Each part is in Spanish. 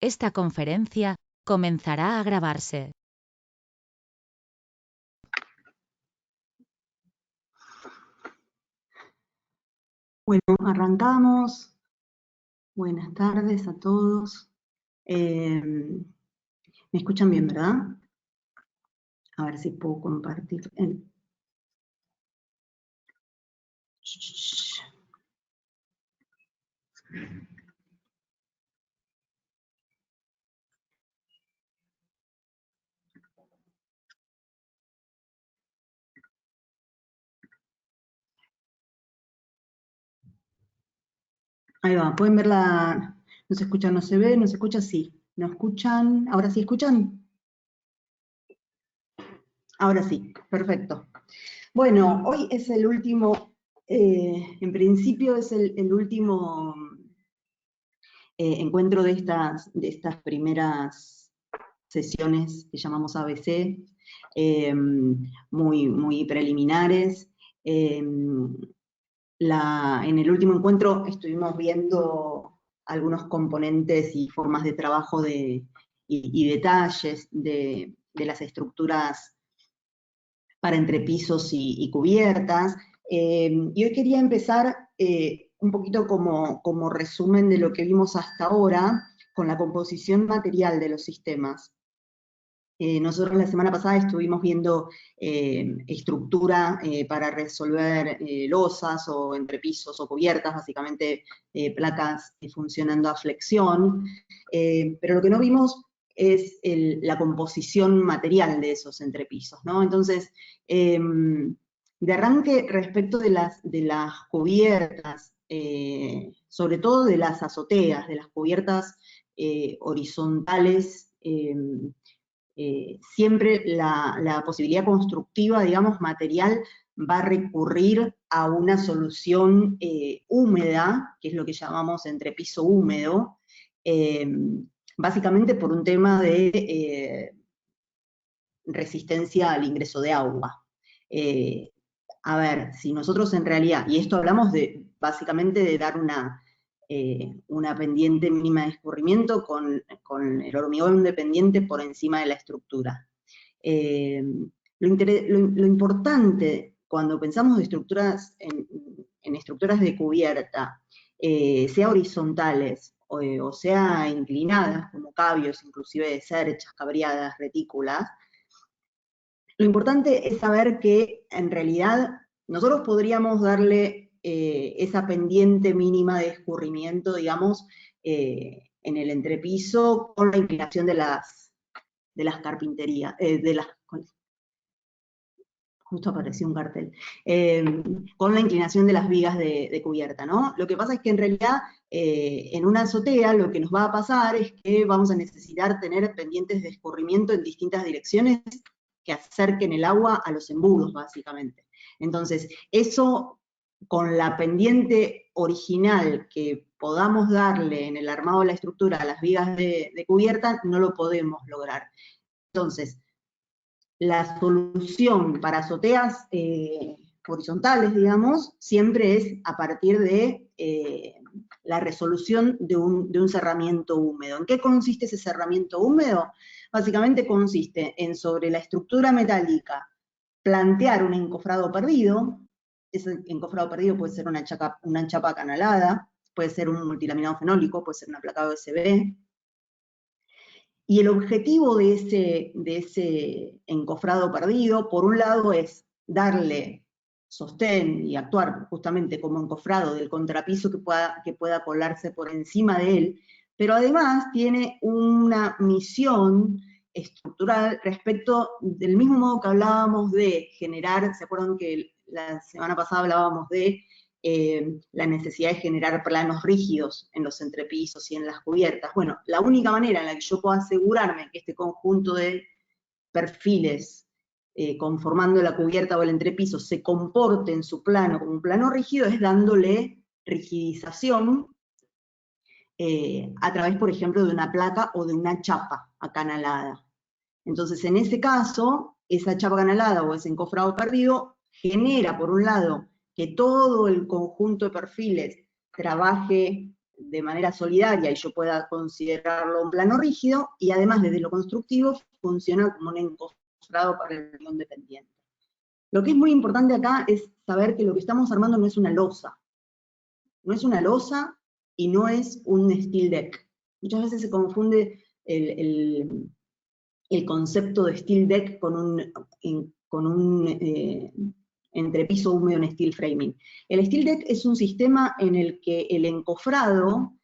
Esta conferencia comenzará a grabarse. Bueno, arrancamos. Buenas tardes a todos. ¿Me escuchan bien, verdad? A ver si puedo compartir. Ahí va, pueden ver la... ¿No se escucha, no se ve? ¿No se escucha? Sí. ¿No escuchan? ¿Ahora sí escuchan? Ahora sí, perfecto. Bueno, hoy es el último, en principio es el último encuentro de estas primeras sesiones que llamamos ABC, muy preliminares. En el último encuentro estuvimos viendo algunos componentes y formas de trabajo y detalles de las estructuras para entrepisos y cubiertas. Y hoy quería empezar un poquito como resumen de lo que vimos hasta ahora con la composición material de los sistemas. Nosotros la semana pasada estuvimos viendo estructura para resolver losas o entrepisos o cubiertas, básicamente placas funcionando a flexión, pero lo que no vimos es la composición material de esos entrepisos, ¿no? Entonces, de arranque respecto de las cubiertas, sobre todo de las azoteas, de las cubiertas horizontales, siempre la posibilidad constructiva, digamos, material, va a recurrir a una solución húmeda, que es lo que llamamos entrepiso húmedo, básicamente por un tema de resistencia al ingreso de agua. A ver, si nosotros en realidad, y esto hablamos básicamente de dar una pendiente mínima de escurrimiento con el hormigón dependiente por encima de la estructura. Lo importante cuando pensamos de estructuras en estructuras de cubierta, sea horizontales o sea inclinadas, como cabios, inclusive de cerchas, cabriadas, retículas, lo importante es saber que en realidad nosotros podríamos darle esa pendiente mínima de escurrimiento, digamos, en el entrepiso con la inclinación de las carpinterías, justo apareció un cartel, con la inclinación de las vigas de cubierta, ¿no? Lo que pasa es que en realidad en una azotea lo que nos va a pasar es que vamos a necesitar tener pendientes de escurrimiento en distintas direcciones que acerquen el agua a los embudos, básicamente. Entonces, eso con la pendiente original que podamos darle en el armado de la estructura a las vigas de cubierta, no lo podemos lograr. Entonces, la solución para azoteas horizontales, digamos, siempre es a partir de la resolución de un cerramiento húmedo. ¿En qué consiste ese cerramiento húmedo? Básicamente consiste en, sobre la estructura metálica, plantear un encofrado perdido. Ese encofrado perdido puede ser una chapa canalada, puede ser un multilaminado fenólico, puede ser una placa USB. Y el objetivo de ese encofrado perdido, por un lado, es darle sostén y actuar justamente como encofrado del contrapiso que pueda colarse por encima de él, pero además tiene una misión estructural respecto del mismo modo que hablábamos de generar, ¿se acuerdan que la semana pasada hablábamos de la necesidad de generar planos rígidos en los entrepisos y en las cubiertas? Bueno, la única manera en la que yo puedo asegurarme que este conjunto de perfiles conformando la cubierta o el entrepiso se comporte en su plano como un plano rígido es dándole rigidización a través, por ejemplo, de una placa o de una chapa acanalada. Entonces, en ese caso, esa chapa acanalada o ese encofrado perdido genera, por un lado, que todo el conjunto de perfiles trabaje de manera solidaria y yo pueda considerarlo un plano rígido, y además desde lo constructivo funciona como un encofrado para el hormigón dependiente. Lo que es muy importante acá es saber que lo que estamos armando no es una losa. No es una losa y no es un steel deck. Muchas veces se confunde el concepto de steel deck con un entrepiso húmedo en steel framing. El steel deck es un sistema en el que el encofrado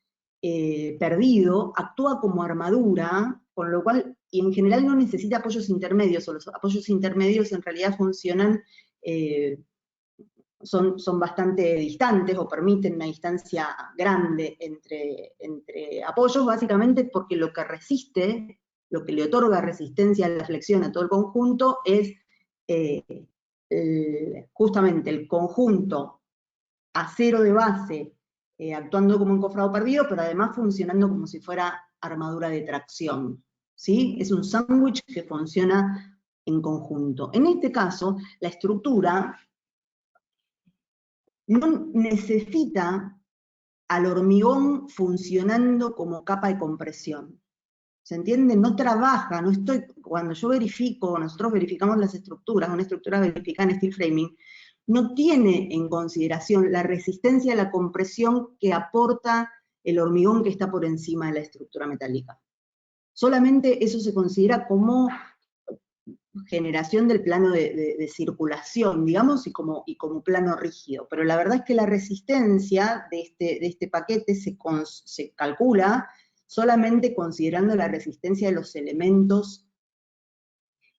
perdido actúa como armadura, con lo cual, y en general no necesita apoyos intermedios, o los apoyos intermedios en realidad funcionan, son bastante distantes o permiten una distancia grande entre apoyos, básicamente porque lo que resiste, lo que le otorga resistencia a la flexión a todo el conjunto es justamente el conjunto acero de base actuando como encofrado perdido, pero además funcionando como si fuera armadura de tracción, ¿sí? Es un sándwich que funciona en conjunto. En este caso, la estructura no necesita al hormigón funcionando como capa de compresión. ¿Se entiende? No trabaja, cuando yo verifico, nosotros verificamos las estructuras, una estructura verificada en steel framing, no tiene en consideración la resistencia a la compresión que aporta el hormigón que está por encima de la estructura metálica. Solamente eso se considera como generación del plano de circulación, digamos, y como plano rígido. Pero la verdad es que la resistencia de este paquete se calcula solamente considerando la resistencia de los elementos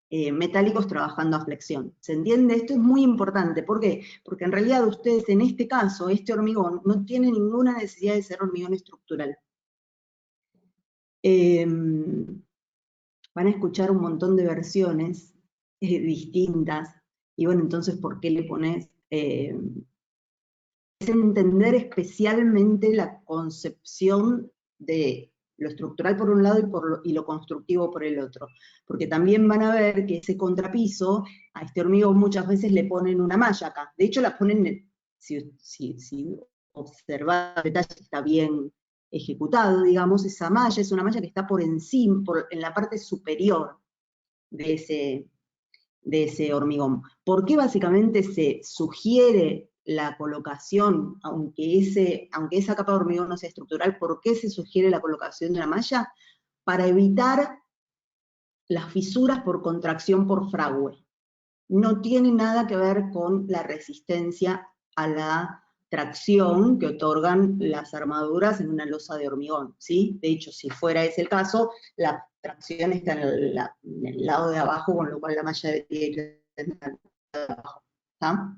metálicos trabajando a flexión. ¿Se entiende? Esto es muy importante. ¿Por qué? Porque en realidad ustedes, en este caso, este hormigón no tiene ninguna necesidad de ser hormigón estructural. Van a escuchar un montón de versiones distintas, y bueno, entonces, ¿por qué le pones? Es entender especialmente la concepción de lo estructural por un lado y lo constructivo por el otro, porque también van a ver que ese contrapiso, a este hormigón muchas veces le ponen una malla acá, de hecho la ponen, si observan el detalle, está bien ejecutado, digamos, esa malla es una malla que está por encima, en la parte superior de ese hormigón. ¿Por qué básicamente se sugiere la colocación, aunque esa capa de hormigón no sea estructural, por qué se sugiere la colocación de una malla? Para evitar las fisuras por contracción por fragüe. No tiene nada que ver con la resistencia a la tracción que otorgan las armaduras en una losa de hormigón, ¿sí? De hecho, si fuera ese el caso, la tracción está en el lado de abajo, con lo cual la malla debería ir en el lado de abajo, ¿está?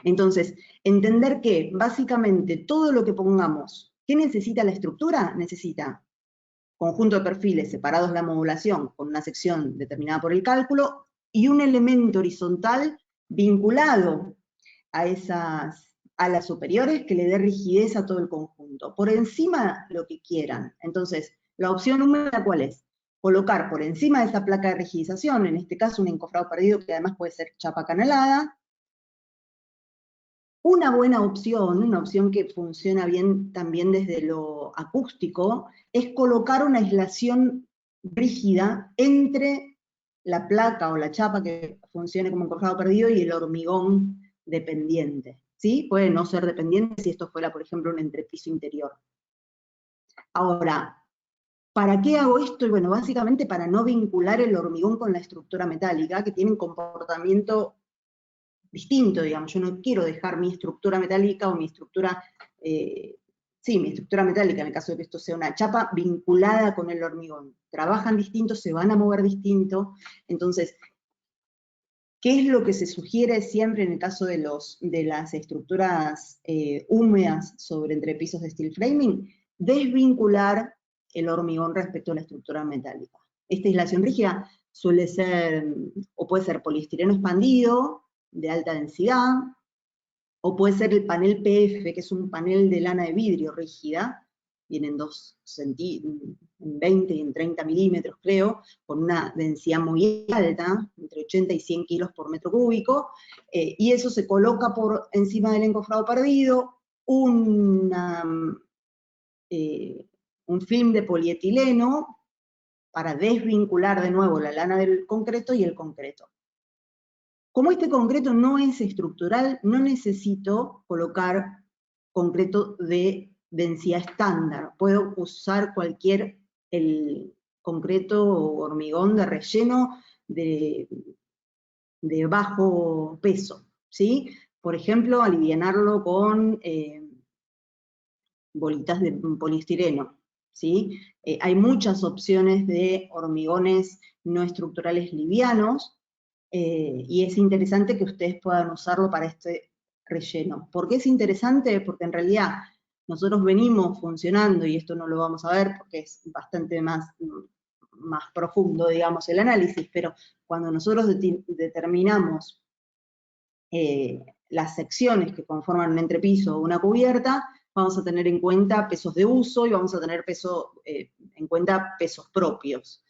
Entonces, entender que básicamente todo lo que pongamos, ¿qué necesita la estructura? Necesita conjunto de perfiles separados de la modulación con una sección determinada por el cálculo, y un elemento horizontal vinculado a esas alas superiores que le dé rigidez a todo el conjunto. Por encima lo que quieran. Entonces, la opción húmeda, ¿cuál es? Colocar por encima de esa placa de rigidización, en este caso un encofrado perdido que además puede ser chapa canalada. Una buena opción, una opción que funciona bien también desde lo acústico, es colocar una aislación rígida entre la placa o la chapa que funcione como encofrado perdido y el hormigón dependiente, ¿sí? Puede no ser dependiente si esto fuera, por ejemplo, un entrepiso interior. Ahora, ¿para qué hago esto? Y bueno, básicamente para no vincular el hormigón con la estructura metálica, que tiene un comportamiento distinto, digamos. Yo no quiero dejar mi estructura metálica o mi estructura metálica, en el caso de que esto sea una chapa, vinculada con el hormigón. Trabajan distinto, se van a mover distinto. Entonces, ¿qué es lo que se sugiere siempre en el caso de las estructuras húmedas sobre entrepisos de steel framing? Desvincular el hormigón respecto a la estructura metálica. Esta aislación rígida suele ser, o puede ser poliestireno expandido, de alta densidad, o puede ser el panel PF, que es un panel de lana de vidrio rígida, vienen en 20 y en 30 milímetros, creo, con una densidad muy alta, entre 80 y 100 kilos por metro cúbico, y eso se coloca por encima del encofrado perdido, una un film de polietileno para desvincular de nuevo la lana del concreto y el concreto. Como este concreto no es estructural, no necesito colocar concreto de densidad estándar. Puedo usar el concreto o hormigón de relleno de bajo peso, ¿sí? Por ejemplo, alivianarlo con bolitas de poliestireno, ¿sí? Hay muchas opciones de hormigones no estructurales livianos, y es interesante que ustedes puedan usarlo para este relleno. ¿Por qué es interesante? Porque en realidad nosotros venimos funcionando, y esto no lo vamos a ver porque es bastante más profundo, digamos, el análisis, pero cuando nosotros determinamos las secciones que conforman un entrepiso o una cubierta, vamos a tener en cuenta pesos de uso y vamos a tener en cuenta pesos propios.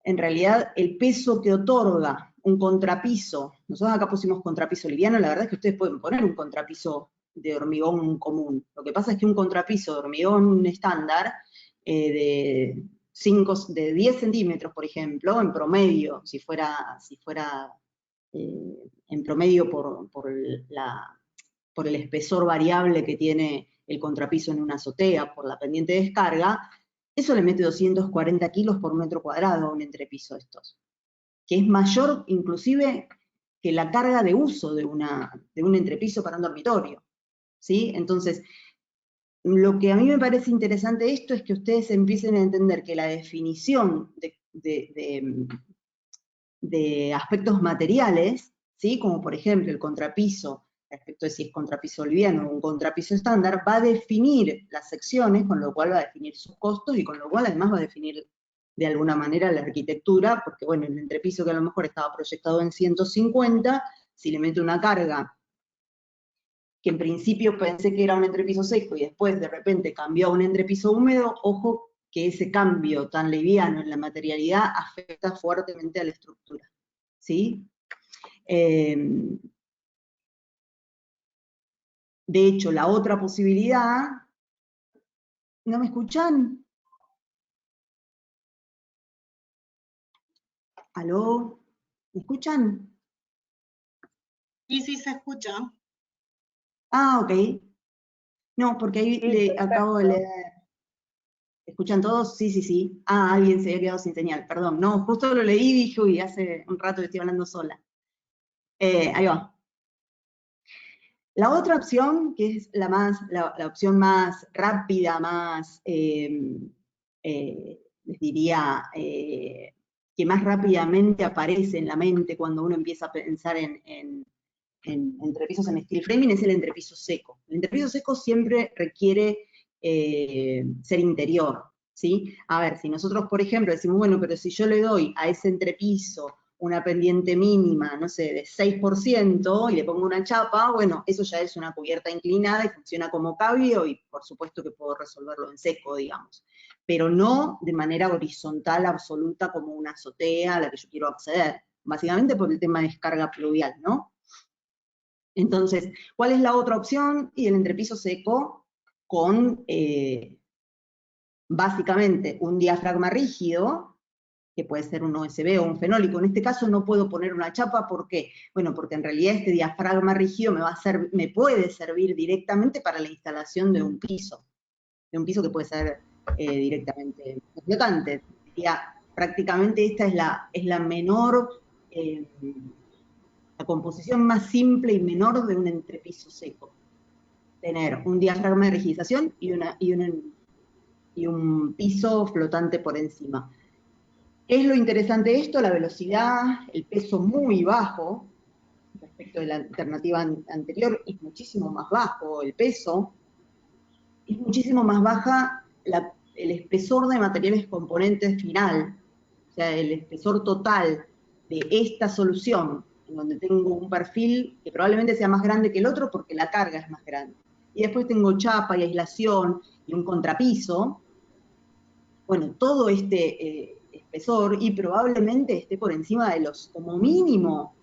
En realidad, el peso que otorga un contrapiso, nosotros acá pusimos contrapiso liviano, la verdad es que ustedes pueden poner un contrapiso de hormigón común. Lo que pasa es que un contrapiso de hormigón estándar de 10 centímetros, por ejemplo, en promedio, si fuera en promedio por el espesor variable que tiene el contrapiso en una azotea, por la pendiente de descarga, eso le mete 240 kilos por metro cuadrado a un entrepiso de estos, que es mayor inclusive que la carga de uso de un entrepiso para un dormitorio, ¿sí? Entonces, lo que a mí me parece interesante de esto es que ustedes empiecen a entender que la definición de aspectos materiales, ¿sí? Como por ejemplo el contrapiso, respecto de si es contrapiso liviano o un contrapiso estándar, va a definir las secciones, con lo cual va a definir sus costos y con lo cual además va a definir de alguna manera la arquitectura, porque bueno, el entrepiso que a lo mejor estaba proyectado en 150, si le meto una carga que en principio pensé que era un entrepiso seco y después de repente cambió a un entrepiso húmedo, ojo que ese cambio tan liviano en la materialidad afecta fuertemente a la estructura, ¿sí? De hecho, la otra posibilidad... ¿No me escuchan? ¿Aló? ¿Me escuchan? Sí, sí se escucha. Ah, ok. No, porque ahí Sí, acabo de leer. ¿Escuchan todos? Sí, sí, sí. Ah, alguien se había quedado sin señal, perdón. No, justo lo leí y dije, uy, hace un rato que estoy hablando sola. Ahí va. La otra opción, que es la opción más rápida, más, les diría, que más rápidamente aparece en la mente cuando uno empieza a pensar en entrepisos en steel framing, es el entrepiso seco. El entrepiso seco siempre requiere ser interior, ¿sí? A ver, si nosotros, por ejemplo, decimos, bueno, pero si yo le doy a ese entrepiso una pendiente mínima, no sé, de 6% y le pongo una chapa, bueno, eso ya es una cubierta inclinada y funciona como cabrio y por supuesto que puedo resolverlo en seco, digamos. Pero no de manera horizontal absoluta como una azotea a la que yo quiero acceder, básicamente por el tema de descarga pluvial, ¿no? Entonces, ¿cuál es la otra opción? Y el entrepiso seco con, básicamente, un diafragma rígido, que puede ser un OSB o un fenólico. En este caso no puedo poner una chapa, ¿por qué? Bueno, porque en realidad este diafragma rígido me puede servir directamente para la instalación de un piso que puede ser directamente flotante. Prácticamente esta es la menor... la composición más simple y menor de un entrepiso seco. Tener un diafragma de rigidización y un piso flotante por encima. ¿Qué es lo interesante de esto? La velocidad, el peso muy bajo, respecto de la alternativa anterior, es muchísimo más bajo el peso, es muchísimo más baja el espesor de materiales componentes final, o sea, el espesor total de esta solución, en donde tengo un perfil que probablemente sea más grande que el otro porque la carga es más grande. Y después tengo chapa y aislación y un contrapiso. Bueno, todo este espesor y probablemente esté por encima de los, como mínimo,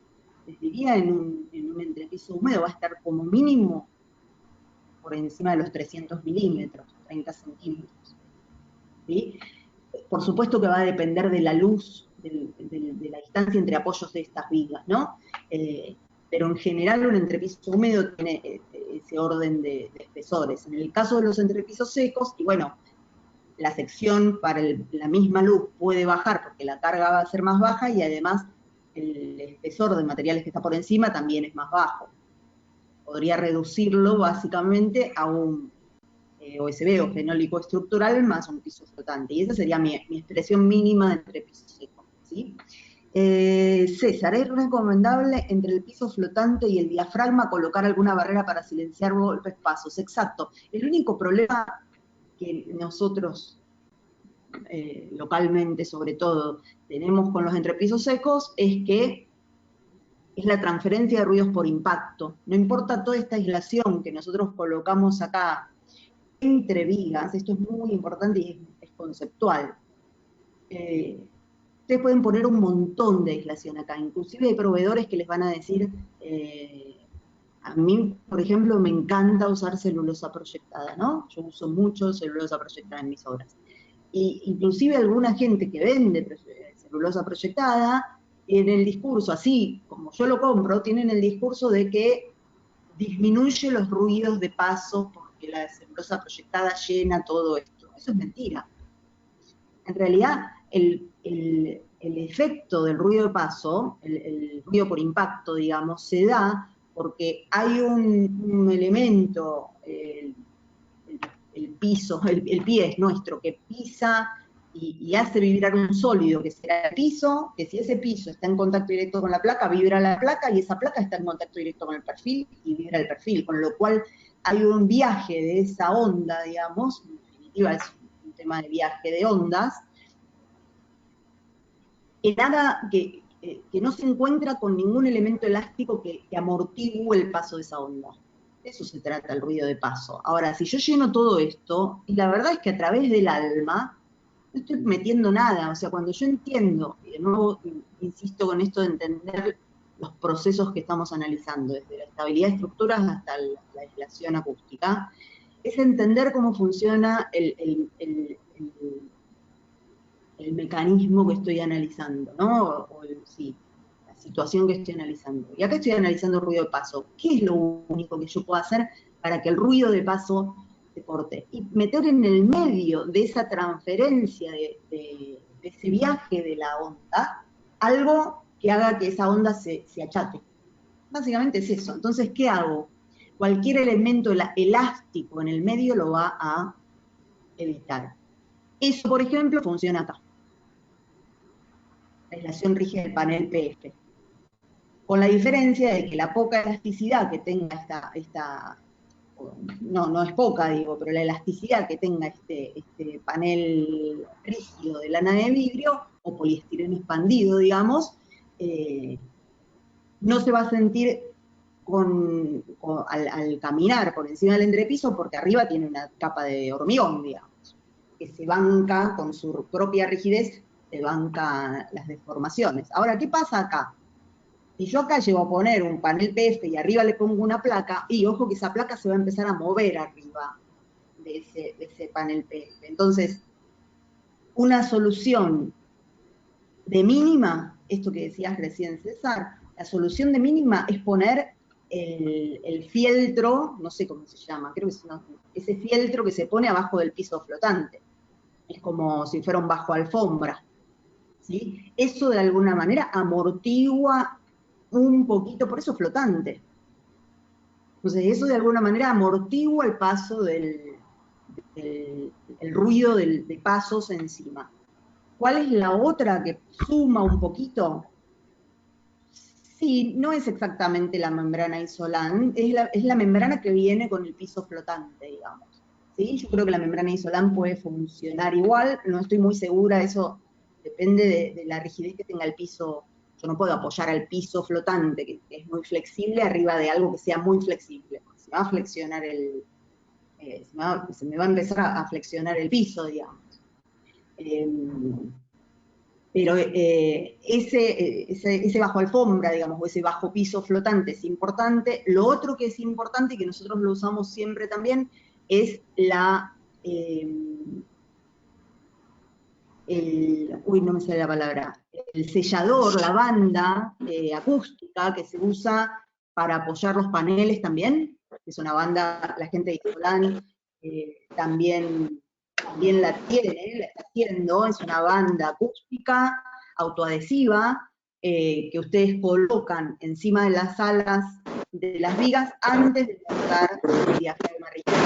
les diría en un entrepiso húmedo va a estar como mínimo por encima de los 300 milímetros. 30 centímetros. ¿Sí? Por supuesto que va a depender de la luz, de la distancia entre apoyos de estas vigas, ¿no? Pero en general un entrepiso húmedo tiene ese orden de espesores. En el caso de los entrepisos secos, y bueno, la sección para la misma luz puede bajar porque la carga va a ser más baja y además el espesor de materiales que está por encima también es más bajo. Podría reducirlo básicamente a un OSB o fenólico estructural más un piso flotante. Y esa sería mi expresión mínima de entrepiso seco, ¿sí? César, ¿es recomendable entre el piso flotante y el diafragma colocar alguna barrera para silenciar golpes, pasos? Exacto. El único problema que nosotros localmente sobre todo tenemos con los entrepisos secos es que es la transferencia de ruidos por impacto. No importa toda esta aislación que nosotros colocamos acá entre vigas, esto es muy importante y es conceptual. Ustedes pueden poner un montón de aislación acá, inclusive hay proveedores que les van a decir, a mí, por ejemplo, me encanta usar celulosa proyectada, ¿no? Yo uso mucho celulosa proyectada en mis obras. Y inclusive alguna gente que vende celulosa proyectada, en el discurso, así como yo lo compro, tienen el discurso de que disminuye los ruidos de paso porque la celulosa proyectada llena todo esto. Eso es mentira. En realidad, el efecto del ruido de paso, el ruido por impacto, digamos, se da porque hay un elemento, el piso, el pie es nuestro, que pisa y hace vibrar un sólido, que será el piso, que si ese piso está en contacto directo con la placa, vibra la placa, y esa placa está en contacto directo con el perfil, y vibra el perfil, con lo cual hay un viaje de esa onda, digamos, en definitiva es un tema de viaje de ondas, que no se encuentra con ningún elemento elástico que amortigue el paso de esa onda. De eso se trata el ruido de paso. Ahora, si yo lleno todo esto, y la verdad es que a través del alma, no estoy metiendo nada, o sea, cuando yo entiendo, y de nuevo insisto con esto de entender los procesos que estamos analizando, desde la estabilidad de estructuras hasta la aislación acústica, es entender cómo funciona el mecanismo que estoy analizando, ¿no? Sí, la situación que estoy analizando. Y acá estoy analizando el ruido de paso. ¿Qué es lo único que yo puedo hacer para que el ruido de paso se corte? Y meter en el medio de esa transferencia, de ese viaje de la onda, algo que haga que esa onda se achate. Básicamente es eso. Entonces, ¿qué hago? Cualquier elemento elástico en el medio lo va a evitar. Eso, por ejemplo, funciona acá. La aislación rígida del panel PF. Con la diferencia de que la poca elasticidad que tenga no es poca, digo, pero la elasticidad que tenga este panel rígido de lana de vidrio, o poliestireno expandido, digamos, no se va a sentir al caminar por encima del entrepiso, porque arriba tiene una capa de hormigón, digamos, que se banca con su propia rigidez, se banca las deformaciones. Ahora, ¿qué pasa acá? Si yo acá llego a poner un panel PF y arriba le pongo una placa, y ojo que esa placa se va a empezar a mover arriba de ese panel PF. Entonces, una solución de mínima, esto que decías recién, César, la solución de mínima es poner el fieltro, no sé cómo se llama, creo que es ese fieltro que se pone abajo del piso flotante. Es como si fuera un bajo alfombra. ¿Sí? Eso de alguna manera amortigua un poquito, por eso es flotante. Entonces eso de alguna manera amortigua el paso el ruido de pasos encima. ¿Cuál es la otra que suma un poquito? Sí, no es exactamente la membrana Isolan, es la membrana que viene con el piso flotante, digamos. ¿Sí? Yo creo que la membrana Isolan puede funcionar igual, no estoy muy segura, eso depende de la rigidez que tenga el piso. Yo no puedo apoyar al piso flotante, que es muy flexible, arriba de algo que sea muy flexible, porque se me va a flexionar se me va a empezar a flexionar el piso, digamos. Pero ese bajo alfombra, digamos, o ese bajo piso flotante es importante. Lo otro que es importante y que nosotros lo usamos siempre también es la no me sale la palabra, el sellador, la banda acústica que se usa para apoyar los paneles también, que es una banda, la gente de Isolán también la tiene, la está haciendo, es una banda acústica, autoadhesiva, que ustedes colocan encima de las alas de las vigas antes de montar el diafragma rígido.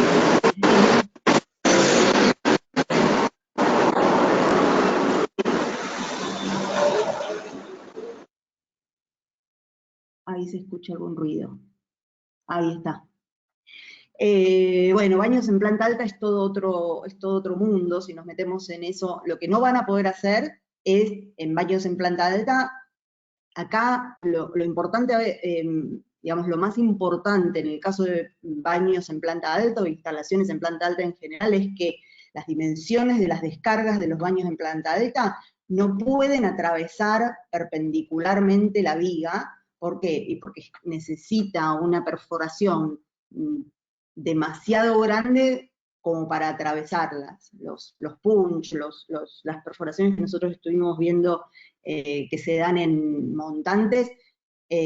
Ahí se escucha algún ruido. Ahí está. Bueno, baños en planta alta es todo otro mundo. Si nos metemos en eso, lo que no van a poder hacer es, en baños en planta alta, acá lo importante, digamos, lo más importante en el caso de baños en planta alta o instalaciones en planta alta en general es que las dimensiones de las descargas de los baños en planta alta no pueden atravesar perpendicularmente la viga. ¿Por qué? Porque necesita una perforación demasiado grande como para atravesarlas. Los punch, las perforaciones que nosotros estuvimos viendo que se dan en montantes,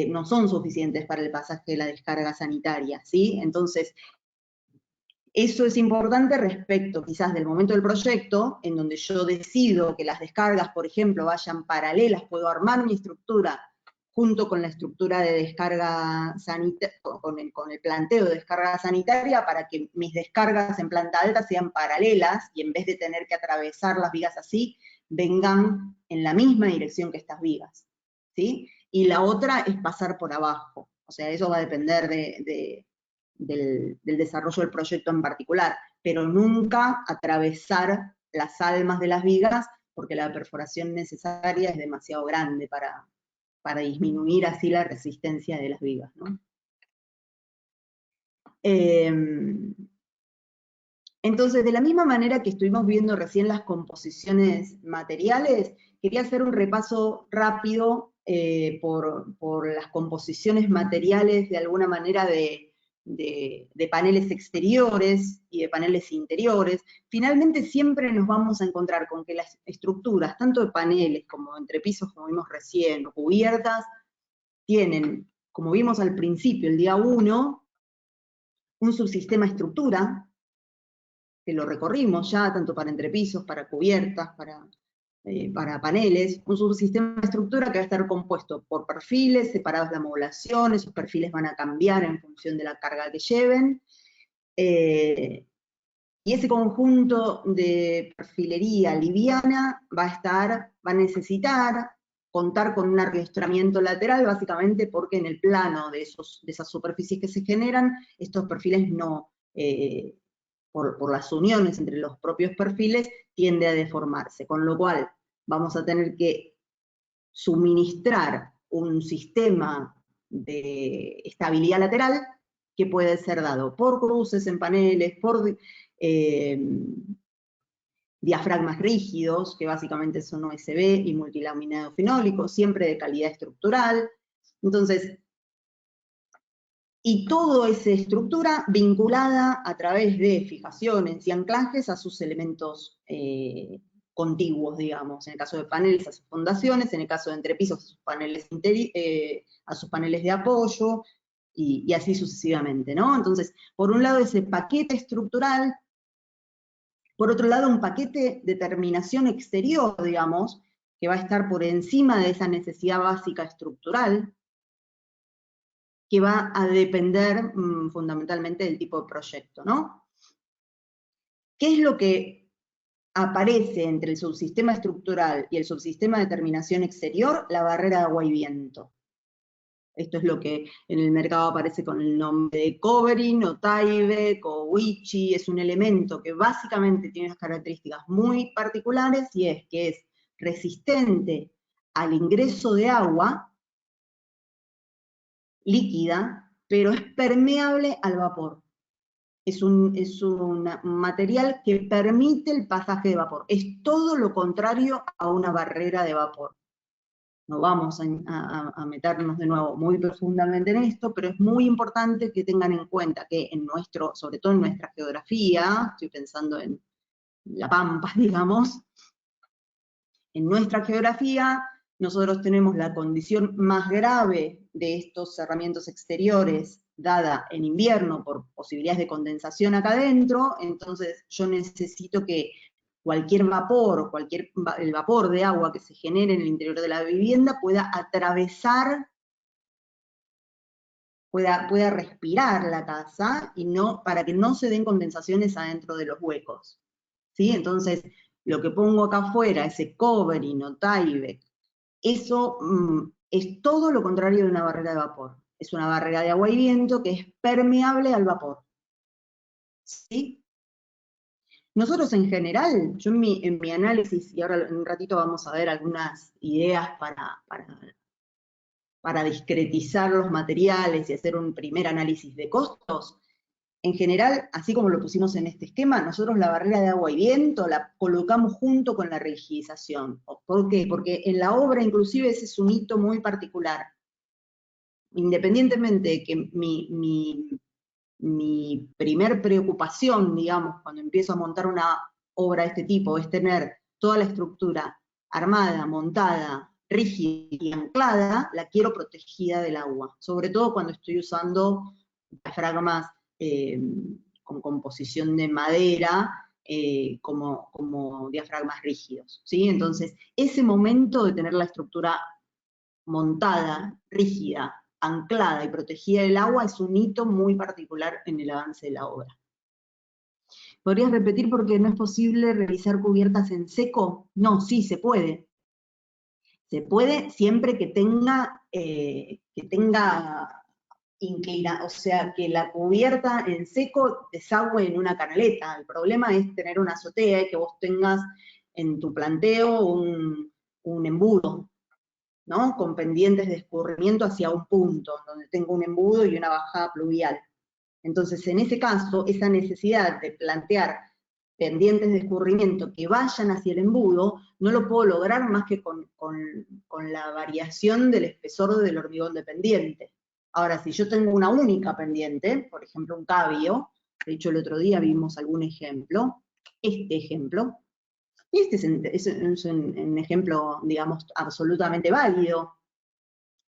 no son suficientes para el pasaje de la descarga sanitaria, ¿sí? Entonces, eso es importante respecto quizás del momento del proyecto, en donde yo decido que las descargas, por ejemplo, vayan paralelas, puedo armar mi estructura junto con la estructura de descarga sanitaria, con el planteo de descarga sanitaria, para que mis descargas en planta alta sean paralelas, y en vez de tener que atravesar las vigas así, vengan en la misma dirección que estas vigas, ¿sí? Y la otra es pasar por abajo, o sea, eso va a depender del desarrollo del proyecto en particular, pero nunca atravesar las almas de las vigas, porque la perforación necesaria es demasiado grande para disminuir así la resistencia de las vigas, ¿no? Entonces, de la misma manera que estuvimos viendo recién las composiciones materiales, quería hacer un repaso rápido por las composiciones materiales, de alguna manera, de paneles exteriores y de paneles interiores. Finalmente siempre nos vamos a encontrar con que las estructuras, tanto de paneles como entrepisos, como vimos recién, o cubiertas, tienen, como vimos al principio, el día 1, un subsistema estructura, que lo recorrimos ya, tanto para entrepisos, para cubiertas, para paneles, un subsistema de estructura que va a estar compuesto por perfiles separados de amoblación. Esos perfiles van a cambiar en función de la carga que lleven, y ese conjunto de perfilería liviana va a necesitar contar con un arquestramiento lateral, básicamente porque en el plano de esas superficies que se generan, estos perfiles no, por las uniones entre los propios perfiles, tiende a deformarse, con lo cual vamos a tener que suministrar un sistema de estabilidad lateral que puede ser dado por cruces en paneles, por diafragmas rígidos, que básicamente son OSB y multilaminado fenólico, siempre de calidad estructural. Entonces, y toda esa estructura vinculada a través de fijaciones y anclajes a sus elementos contiguos, digamos. En el caso de paneles, a sus fundaciones; en el caso de entrepisos, a sus paneles de apoyo, y así sucesivamente, ¿no? Entonces, por un lado ese paquete estructural, por otro lado un paquete de terminación exterior, digamos, que va a estar por encima de esa necesidad básica estructural, que va a depender fundamentalmente del tipo de proyecto, ¿no? ¿Qué es lo que aparece entre el subsistema estructural y el subsistema de terminación exterior? La barrera de agua y viento. Esto es lo que en el mercado aparece con el nombre de Covering, o Tyvek, o Wichi. Es un elemento que básicamente tiene unas características muy particulares, y es que es resistente al ingreso de agua líquida, pero es permeable al vapor. Es un material que permite el pasaje de vapor. Es todo lo contrario a una barrera de vapor. No vamos a meternos de nuevo muy profundamente en esto, pero es muy importante que tengan en cuenta que sobre todo en nuestra geografía, estoy pensando en La Pampa, digamos, en nuestra geografía nosotros tenemos la condición más grave de estos cerramientos exteriores dada en invierno por posibilidades de condensación acá adentro, entonces yo necesito que cualquier vapor, el vapor de agua que se genere en el interior de la vivienda pueda atravesar, pueda respirar la casa, para que no se den condensaciones adentro de los huecos. ¿Sí? Entonces, lo que pongo acá afuera, ese covering o Tyvek, eso es todo lo contrario de una barrera de vapor. Es una barrera de agua y viento que es permeable al vapor. ¿Sí? Nosotros en general, yo en mi análisis, y ahora en un ratito vamos a ver algunas ideas para discretizar los materiales y hacer un primer análisis de costos, en general, así como lo pusimos en este esquema, nosotros la barrera de agua y viento la colocamos junto con la rigidización. ¿Por qué? Porque en la obra inclusive ese es un hito muy particular. Independientemente de que mi primer preocupación, digamos, cuando empiezo a montar una obra de este tipo, es tener toda la estructura armada, montada, rígida y anclada, la quiero protegida del agua, sobre todo cuando estoy usando diafragmas con composición de madera, como diafragmas rígidos, ¿sí? Entonces, ese momento de tener la estructura montada, rígida, anclada y protegida del agua es un hito muy particular en el avance de la obra. ¿Podrías repetir por qué no es posible realizar cubiertas en seco? No, sí, se puede. Se puede siempre que tenga o sea, que la cubierta en seco desagüe en una canaleta. El problema es tener una azotea y que vos tengas en tu planteo un embudo, ¿no? Con pendientes de escurrimiento hacia un punto, donde tengo un embudo y una bajada pluvial. Entonces, en ese caso, esa necesidad de plantear pendientes de escurrimiento que vayan hacia el embudo, no lo puedo lograr más que con la variación del espesor del hormigón de pendiente. Ahora, si yo tengo una única pendiente, por ejemplo un cabio, de hecho el otro día vimos algún ejemplo, este ejemplo, y este es un ejemplo, digamos, absolutamente válido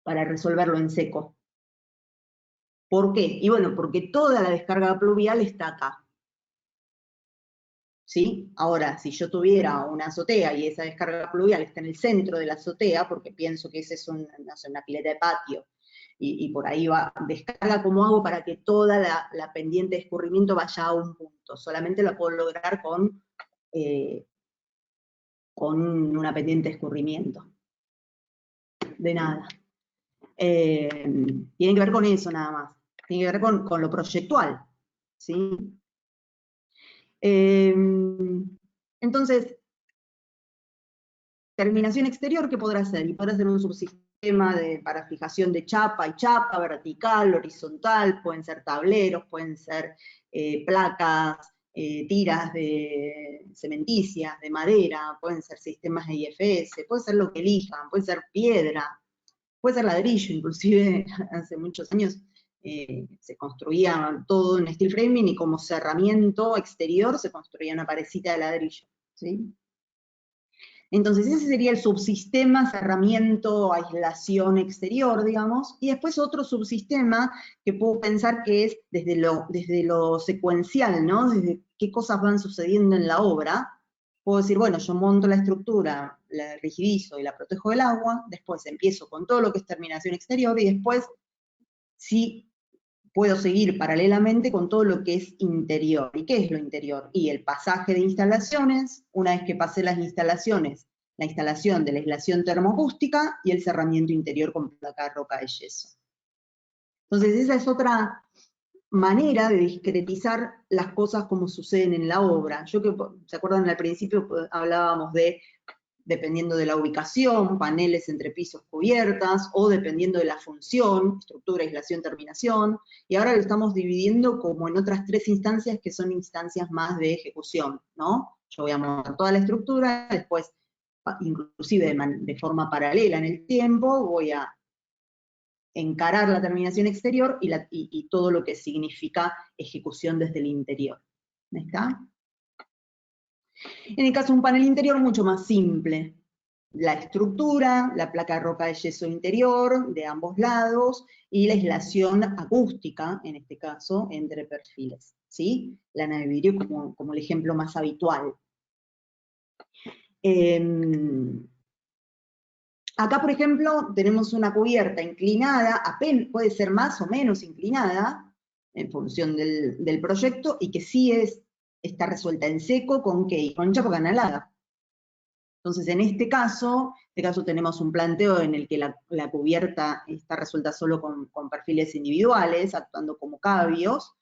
para resolverlo en seco. ¿Por qué? Y bueno, porque toda la descarga pluvial está acá. ¿Sí? Ahora, si yo tuviera una azotea y esa descarga pluvial está en el centro de la azotea, porque pienso que esa es una pileta de patio, y por ahí va descarga, ¿cómo hago para que toda la pendiente de escurrimiento vaya a un punto? Solamente lo puedo lograr con una pendiente de escurrimiento. De nada. Tiene que ver con eso nada más. Tiene que ver con lo proyectual. ¿Sí? Entonces, terminación exterior, ¿qué podrá hacer? Y podrá ser un subsistema para fijación de chapa y chapa, vertical, horizontal, pueden ser tableros, pueden ser placas, tiras de cementicias, de madera, pueden ser sistemas de IFS, puede ser lo que elijan, puede ser piedra, puede ser ladrillo, inclusive hace muchos años se construía todo en steel framing y como cerramiento exterior se construía una parecita de ladrillo, ¿sí? Entonces ese sería el subsistema, cerramiento, aislación exterior, digamos, y después otro subsistema que puedo pensar que es desde lo secuencial, ¿no? Desde qué cosas van sucediendo en la obra. Puedo decir, bueno, yo monto la estructura, la rigidizo y la protejo del agua, después empiezo con todo lo que es terminación exterior, y después sí puedo seguir paralelamente con todo lo que es interior. ¿Y qué es lo interior? Y el pasaje de instalaciones, una vez que pasé las instalaciones, la instalación de la aislación termoacústica y el cerramiento interior con placa roca de yeso. Entonces esa es otra manera de discretizar las cosas como suceden en la obra. ¿Se acuerdan al principio hablábamos de, dependiendo de la ubicación, paneles entre pisos cubiertas, o dependiendo de la función, estructura, aislación, terminación, y ahora lo estamos dividiendo como en otras 3 instancias que son instancias más de ejecución, ¿no? Yo voy a montar toda la estructura, después inclusive de forma paralela en el tiempo, voy a encarar la terminación exterior y todo lo que significa ejecución desde el interior. ¿Está? En el caso de un panel interior, mucho más simple. La estructura, la placa de roca de yeso interior de ambos lados y la aislación acústica, en este caso, entre perfiles. ¿Sí? Lana de vidrio como el ejemplo más habitual. Acá, por ejemplo, tenemos una cubierta inclinada, puede ser más o menos inclinada, en función del proyecto, y que sí está resuelta en seco con chapa canalada. Entonces, en este caso tenemos un planteo en el que la cubierta está resuelta solo con perfiles individuales, actuando como cabios,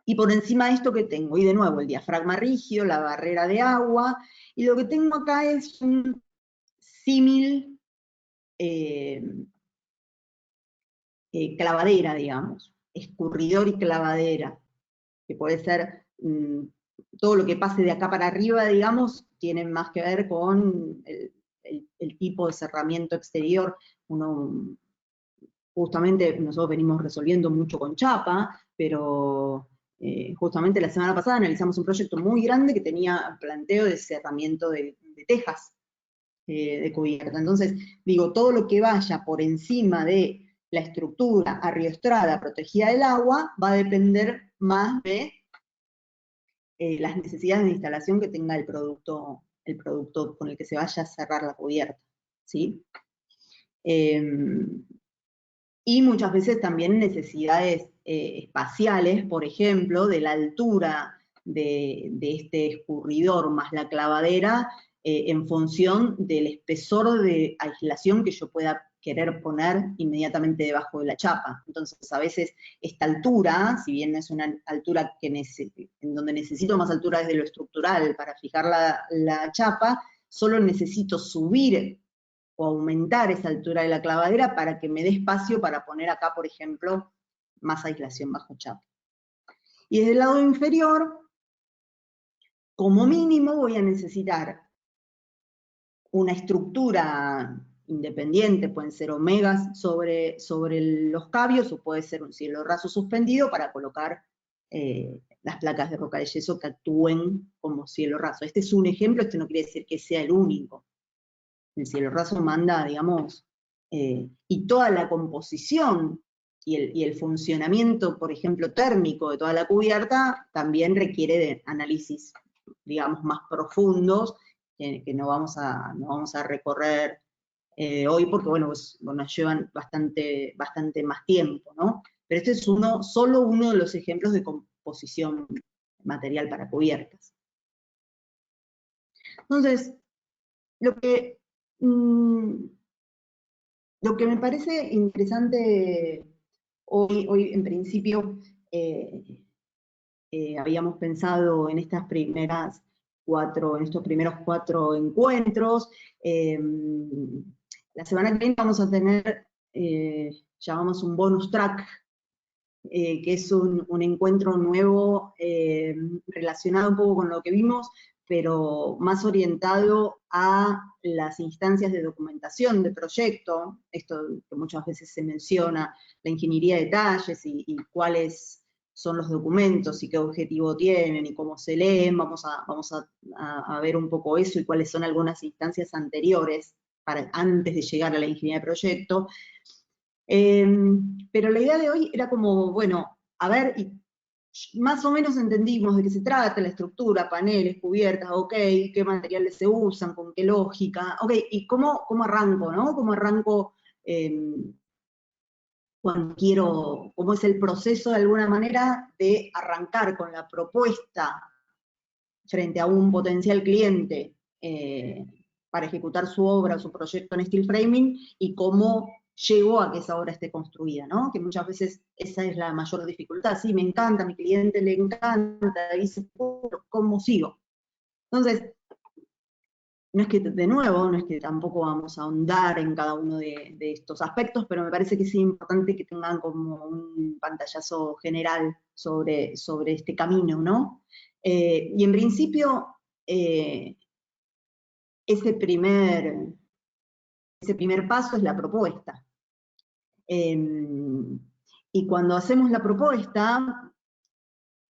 y por encima de esto que tengo, y de nuevo el diafragma rígido, la barrera de agua, y lo que tengo acá es un símil clavadera, digamos, escurridor y clavadera, que puede ser todo lo que pase de acá para arriba, digamos, tiene más que ver con el tipo de cerramiento exterior. Justamente nosotros venimos resolviendo mucho con chapa, pero justamente la semana pasada analizamos un proyecto muy grande que tenía planteo de cerramiento de tejas de cubierta. Entonces, digo, todo lo que vaya por encima de la estructura arriostrada protegida del agua va a depender más de las necesidades de instalación que tenga el producto con el que se vaya a cerrar la cubierta, ¿sí? Y muchas veces también necesidades espaciales, por ejemplo, de la altura de este escurridor más la clavadera, en función del espesor de aislación que yo pueda querer poner inmediatamente debajo de la chapa. Entonces, a veces esta altura, si bien no es una altura en donde necesito más altura desde lo estructural para fijar la chapa, solo necesito subir o aumentar esa altura de la clavadera para que me dé espacio para poner acá, por ejemplo, más aislación bajo chapa. Y desde el lado inferior, como mínimo voy a necesitar una estructura independiente, pueden ser omegas sobre los cabios, o puede ser un cielo raso suspendido para colocar las placas de roca de yeso que actúen como cielo raso. Este es un ejemplo, esto no quiere decir que sea el único. El cielo raso manda, digamos, y toda la composición y el funcionamiento, por ejemplo, térmico de toda la cubierta, también requiere de análisis, digamos, más profundos, que no vamos a recorrer hoy, porque, bueno, pues, nos llevan bastante más tiempo, ¿no? Pero este es solo uno de los ejemplos de composición material para cubiertas. Entonces, lo que me parece interesante hoy en principio, habíamos pensado en estos primeros 4 encuentros. La semana que viene vamos a tener, llamamos un bonus track, que es un encuentro nuevo relacionado un poco con lo que vimos, pero más orientado a las instancias de documentación de proyecto, esto que muchas veces se menciona, la ingeniería de detalles y cuáles son los documentos y qué objetivo tienen y cómo se leen. Vamos a ver un poco eso y cuáles son algunas instancias anteriores, antes de llegar a la ingeniería de proyecto. Pero la idea de hoy era como, bueno, a ver, más o menos entendimos de qué se trata, la estructura, paneles, cubiertas, ok, qué materiales se usan, con qué lógica, ok, y cómo arranco, ¿no? ¿Cómo arranco cómo es el proceso de alguna manera de arrancar con la propuesta frente a un potencial cliente para ejecutar su obra o su proyecto en steel framing, y cómo llego a que esa obra esté construida, ¿no? Que muchas veces esa es la mayor dificultad. Sí, me encanta, a mi cliente le encanta, dice, ¿cómo sigo? Entonces, no es que, de nuevo, no es que tampoco vamos a ahondar en cada uno de estos aspectos, pero me parece que es importante que tengan como un pantallazo general sobre este camino, ¿no? Y en principio, ese primer paso es la propuesta. Y cuando hacemos la propuesta,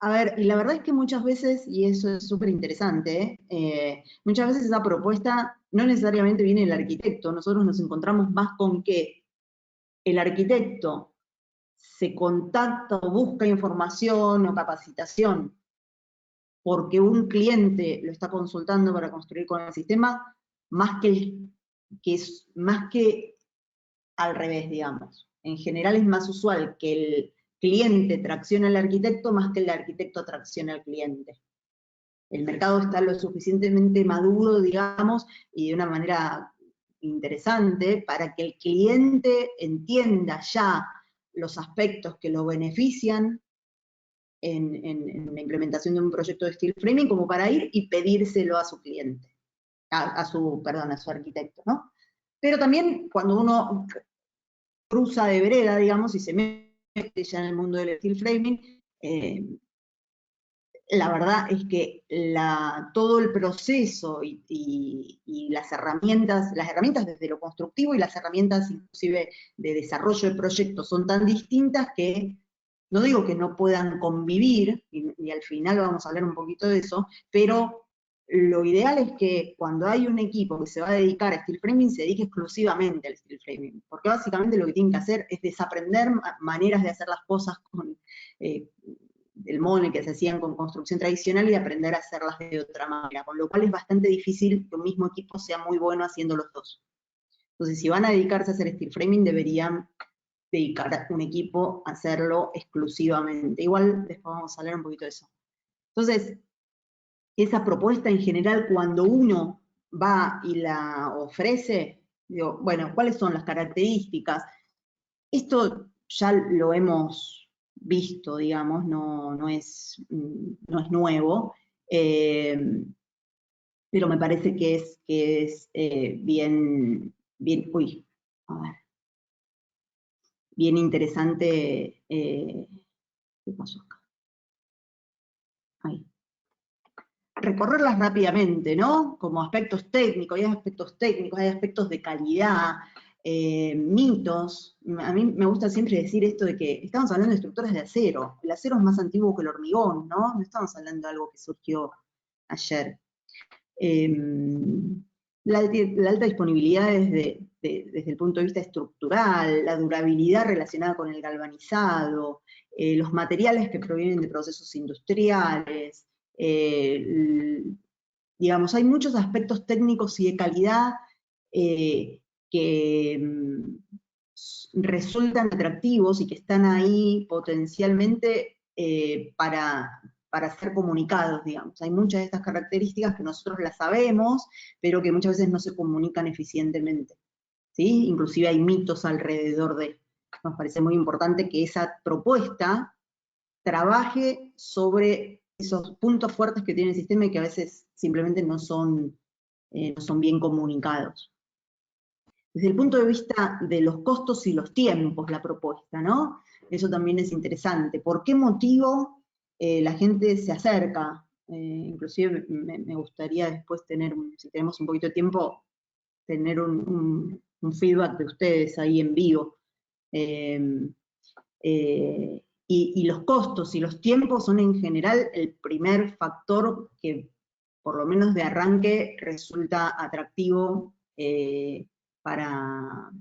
a ver, y la verdad es que muchas veces, y eso es súper interesante, muchas veces esa propuesta no necesariamente viene del arquitecto, nosotros nos encontramos más con que el arquitecto se contacta o busca información o capacitación porque un cliente lo está consultando para construir con el sistema, más que al revés, digamos. En general es más usual que el cliente traccione al arquitecto más que el arquitecto traccione al cliente. El mercado está lo suficientemente maduro, digamos, y de una manera interesante para que el cliente entienda ya los aspectos que lo benefician en la implementación de un proyecto de steel framing, como para ir y pedírselo a su cliente, a su arquitecto, ¿no? Pero también cuando uno cruza de vereda, digamos, y se mete ya en el mundo del steel framing, la verdad es que todo el proceso y las herramientas desde lo constructivo y las herramientas inclusive de desarrollo de proyectos son tan distintas que no digo que no puedan convivir, y al final vamos a hablar un poquito de eso, pero lo ideal es que cuando hay un equipo que se va a dedicar a steel framing, se dedique exclusivamente al steel framing, porque básicamente lo que tienen que hacer es desaprender maneras de hacer las cosas con el modo en el que se hacían con construcción tradicional y aprender a hacerlas de otra manera, con lo cual es bastante difícil que un mismo equipo sea muy bueno haciendo los dos. Entonces, si van a dedicarse a hacer steel framing, deberían dedicar a un equipo a hacerlo exclusivamente. Igual después vamos a hablar un poquito de eso. Entonces, esa propuesta en general, cuando uno va y la ofrece, digo, bueno, ¿cuáles son las características? Esto ya lo hemos visto, digamos, no es nuevo, pero me parece que es bien, uy, a ver, bien interesante. ¿Qué pasó acá? Ahí. Recorrerlas rápidamente, ¿no? Como aspectos técnicos, hay aspectos de calidad, mitos. A mí me gusta siempre decir esto de que estamos hablando de estructuras de acero. El acero es más antiguo que el hormigón, ¿no? No estamos hablando de algo que surgió ayer. La alta disponibilidad desde el punto de vista estructural, la durabilidad relacionada con el galvanizado, los materiales que provienen de procesos industriales, digamos, hay muchos aspectos técnicos y de calidad que resultan atractivos y que están ahí potencialmente para ser comunicados, digamos. Hay muchas de estas características que nosotros las sabemos, pero que muchas veces no se comunican eficientemente, ¿sí? Inclusive hay mitos alrededor de. Nos parece muy importante que esa propuesta trabaje sobre esos puntos fuertes que tiene el sistema y que a veces simplemente no son bien comunicados. Desde el punto de vista de los costos y los tiempos, la propuesta, ¿no? Eso también es interesante. ¿Por qué motivo la gente se acerca? Inclusive me gustaría después tener, si tenemos un poquito de tiempo, tener un feedback de ustedes ahí en vivo. Y los costos y los tiempos son en general el primer factor que, por lo menos de arranque, resulta atractivo para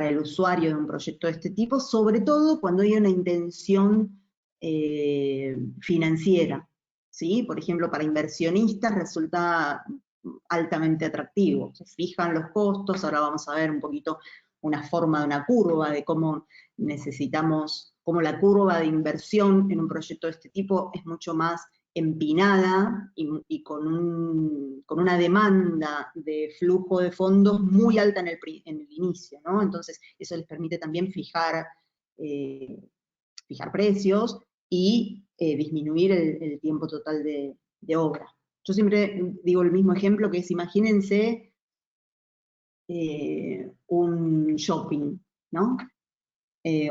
el usuario de un proyecto de este tipo, sobre todo cuando hay una intención financiera, ¿sí? Por ejemplo, para inversionistas resulta altamente atractivo. Se fijan los costos, ahora vamos a ver un poquito una forma de una curva de cómo necesitamos, cómo la curva de inversión en un proyecto de este tipo es mucho más empinada y con una demanda de flujo de fondos muy alta en el inicio, ¿no? Entonces, eso les permite también fijar precios y disminuir el tiempo total de obra. Yo siempre digo el mismo ejemplo, que es, imagínense un shopping, ¿no?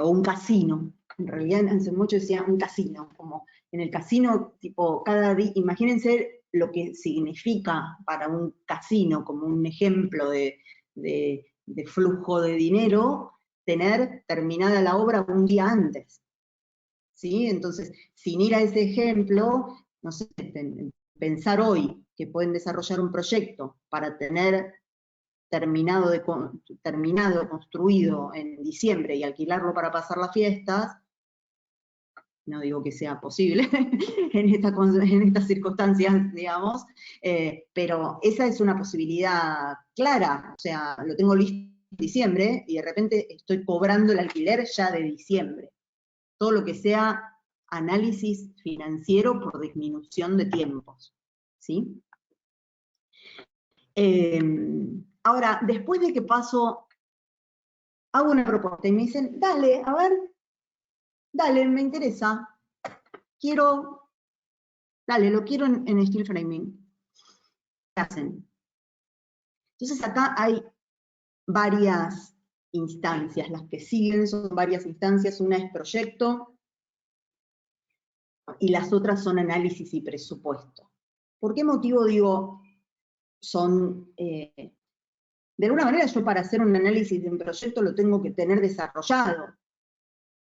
O un casino. En realidad, hace mucho decía un casino, como en el casino, tipo, cada día, imagínense lo que significa para un casino, como un ejemplo de flujo de dinero, tener terminada la obra un día antes. ¿Sí? Entonces, sin ir a ese ejemplo, no sé, pensar hoy que pueden desarrollar un proyecto para tener terminado, construido en diciembre y alquilarlo para pasar las fiestas, no digo que sea posible en estas circunstancias, digamos, pero esa es una posibilidad clara, o sea, lo tengo listo en diciembre y de repente estoy cobrando el alquiler ya de diciembre. Todo lo que sea análisis financiero por disminución de tiempos, ¿sí? Ahora, después de que paso, hago una propuesta y me dicen, dale, a ver, dale, me interesa, lo quiero en steel framing. ¿Qué hacen? Entonces acá hay varias instancias, las que siguen son varias instancias, una es proyecto y las otras son análisis y presupuesto. ¿Por qué motivo digo son, de alguna manera yo para hacer un análisis de un proyecto lo tengo que tener desarrollado,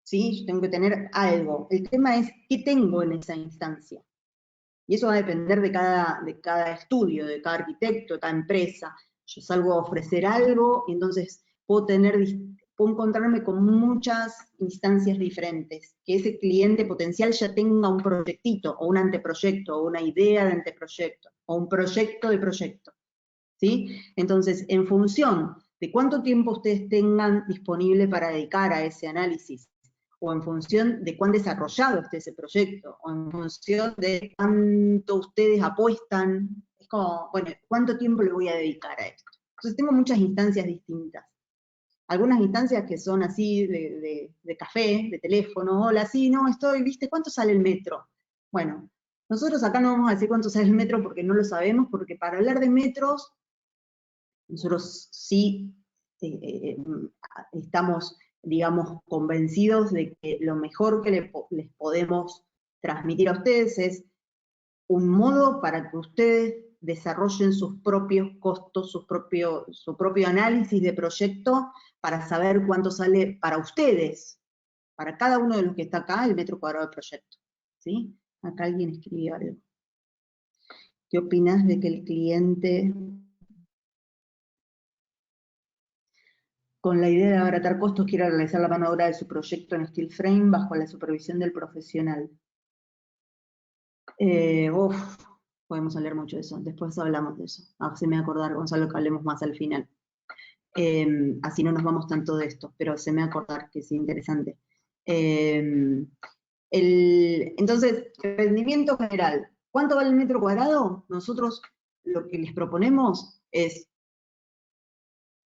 ¿sí? Yo tengo que tener algo. El tema es, ¿qué tengo en esa instancia? Y eso va a depender de cada estudio, de cada arquitecto, de cada empresa. Yo salgo a ofrecer algo y entonces puedo encontrarme con muchas instancias diferentes. Que ese cliente potencial ya tenga un proyectito, o un anteproyecto, o una idea de anteproyecto, o un proyecto de proyecto. ¿Sí? Entonces, en función de cuánto tiempo ustedes tengan disponible para dedicar a ese análisis, o en función de cuán desarrollado esté ese proyecto, o en función de cuánto ustedes apuestan, es como, bueno, ¿cuánto tiempo le voy a dedicar a esto? Entonces tengo muchas instancias distintas. Algunas instancias que son así de café, de teléfono, hola, sí, no, estoy, ¿viste? ¿Cuánto sale el metro? Bueno, nosotros acá no vamos a decir cuánto sale el metro porque no lo sabemos, porque para hablar de metros, nosotros sí estamos, digamos, convencidos de que lo mejor que les podemos transmitir a ustedes es un modo para que ustedes desarrollen sus propios costos, su propio análisis de proyecto para saber cuánto sale para ustedes, para cada uno de los que está acá, el metro cuadrado del proyecto. ¿Sí? Acá alguien escribió algo. ¿Qué opinas de que el cliente, con la idea de abaratar costos, quiera realizar la mano de obra de su proyecto en steel frame bajo la supervisión del profesional? Podemos hablar mucho de eso, después hablamos de eso. Se me va a acordar, Gonzalo, que hablemos más al final. Así no nos vamos tanto de esto, pero se me va a acordar que es interesante. Entonces, rendimiento general. ¿Cuánto vale el metro cuadrado? Nosotros lo que les proponemos es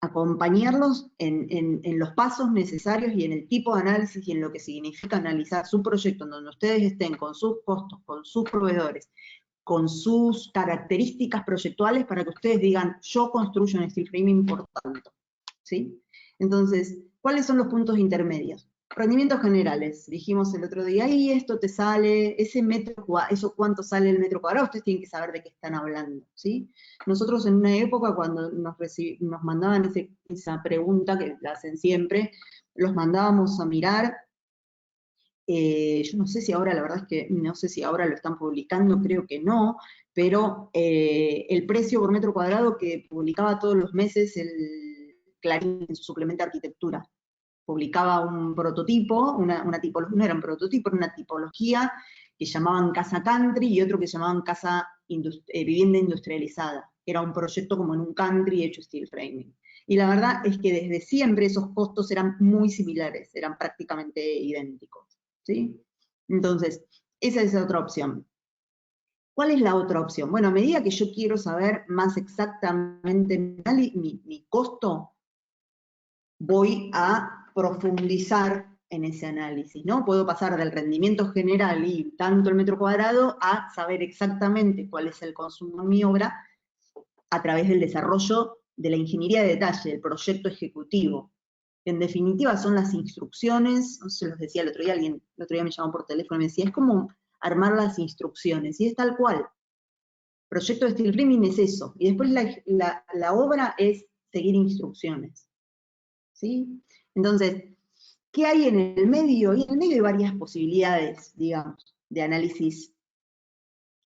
acompañarlos en los pasos necesarios y en el tipo de análisis y en lo que significa analizar su proyecto, en donde ustedes estén con sus costos, con sus proveedores, con sus características proyectuales para que ustedes digan, yo construyo un steel framing por tanto. ¿Sí? Entonces, ¿cuáles son los puntos intermedios? Rendimientos generales, dijimos el otro día, y esto te sale, eso cuánto sale el metro cuadrado, ustedes tienen que saber de qué están hablando, ¿sí? Nosotros en una época cuando nos mandaban esa pregunta, que la hacen siempre, los mandábamos a mirar, yo no sé si ahora, la verdad es que no sé si ahora lo están publicando, creo que no, pero el precio por metro cuadrado que publicaba todos los meses el Clarín en su suplemento de arquitectura. Publicaba un prototipo, una tipología, no era un prototipo, era una tipología que llamaban casa country y otro que llamaban vivienda industrializada. Era un proyecto como en un country hecho steel framing. Y la verdad es que desde siempre esos costos eran muy similares, eran prácticamente idénticos. ¿Sí? Entonces, esa es otra opción. ¿Cuál es la otra opción? Bueno, a medida que yo quiero saber más exactamente mi costo, voy a profundizar en ese análisis, ¿no? Puedo pasar del rendimiento general y tanto el metro cuadrado a saber exactamente cuál es el consumo en mi obra a través del desarrollo de la ingeniería de detalle, del proyecto ejecutivo. En definitiva son las instrucciones, se los decía el otro día, el otro día me llamó por teléfono y me decía, es como armar las instrucciones, y es tal cual. proyecto de steel framing es eso, y después la obra es seguir instrucciones, ¿sí? Entonces, ¿qué hay en el medio? Y en el medio hay varias posibilidades, digamos, de análisis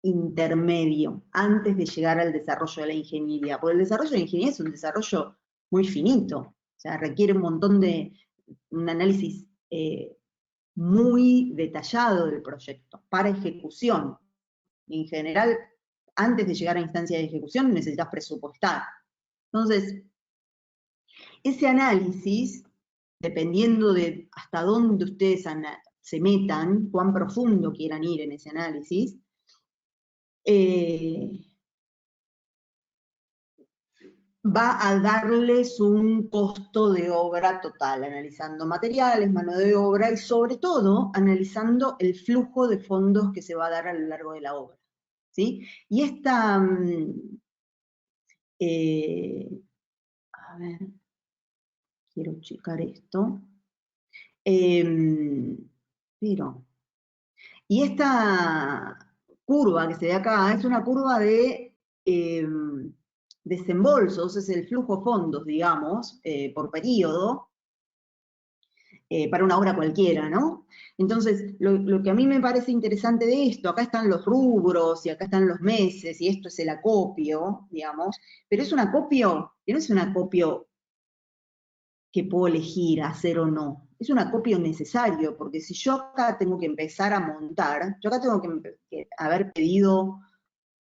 intermedio, antes de llegar al desarrollo de la ingeniería, porque el desarrollo de la ingeniería es un desarrollo muy finito, o sea, requiere un montón de, un análisis muy detallado del proyecto, para ejecución. En general, antes de llegar a instancia de ejecución, necesitas presupuestar. Entonces, ese análisis, dependiendo de hasta dónde ustedes se metan, cuán profundo quieran ir en ese análisis, va a darles un costo de obra total, analizando materiales, mano de obra y sobre todo analizando el flujo de fondos que se va a dar a lo largo de la obra, ¿sí? Y esta, a ver, quiero checar esto, pero, y esta curva que se ve acá es una curva de desembolsos, es el flujo fondos, digamos, por periodo, para una obra cualquiera, ¿no? Entonces, lo que a mí me parece interesante de esto, acá están los rubros, y acá están los meses, y esto es el acopio, digamos, pero es un acopio, que no es un acopio que puedo elegir hacer o no, es un acopio necesario, porque si yo acá tengo que empezar a montar, yo acá tengo que haber pedido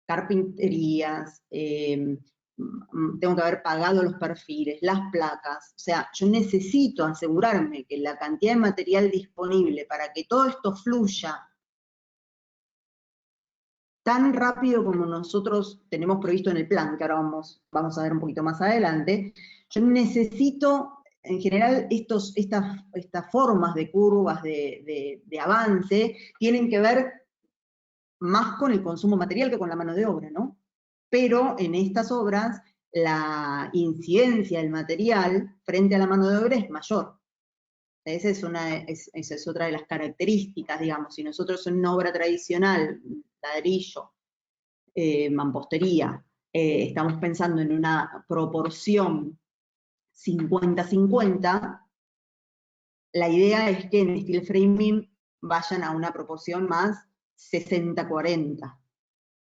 carpinterías, tengo que haber pagado los perfiles, las placas, o sea, yo necesito asegurarme que la cantidad de material disponible para que todo esto fluya tan rápido como nosotros tenemos previsto en el plan, que ahora vamos a ver un poquito más adelante, yo necesito, en general, estas formas de curvas de avance tienen que ver más con el consumo material que con la mano de obra, ¿no? Pero en estas obras la incidencia del material frente a la mano de obra es mayor. Esa es otra de las características, digamos. Si nosotros en una obra tradicional, ladrillo, mampostería, estamos pensando en una proporción 50-50, la idea es que en steel framing vayan a una proporción más 60-40,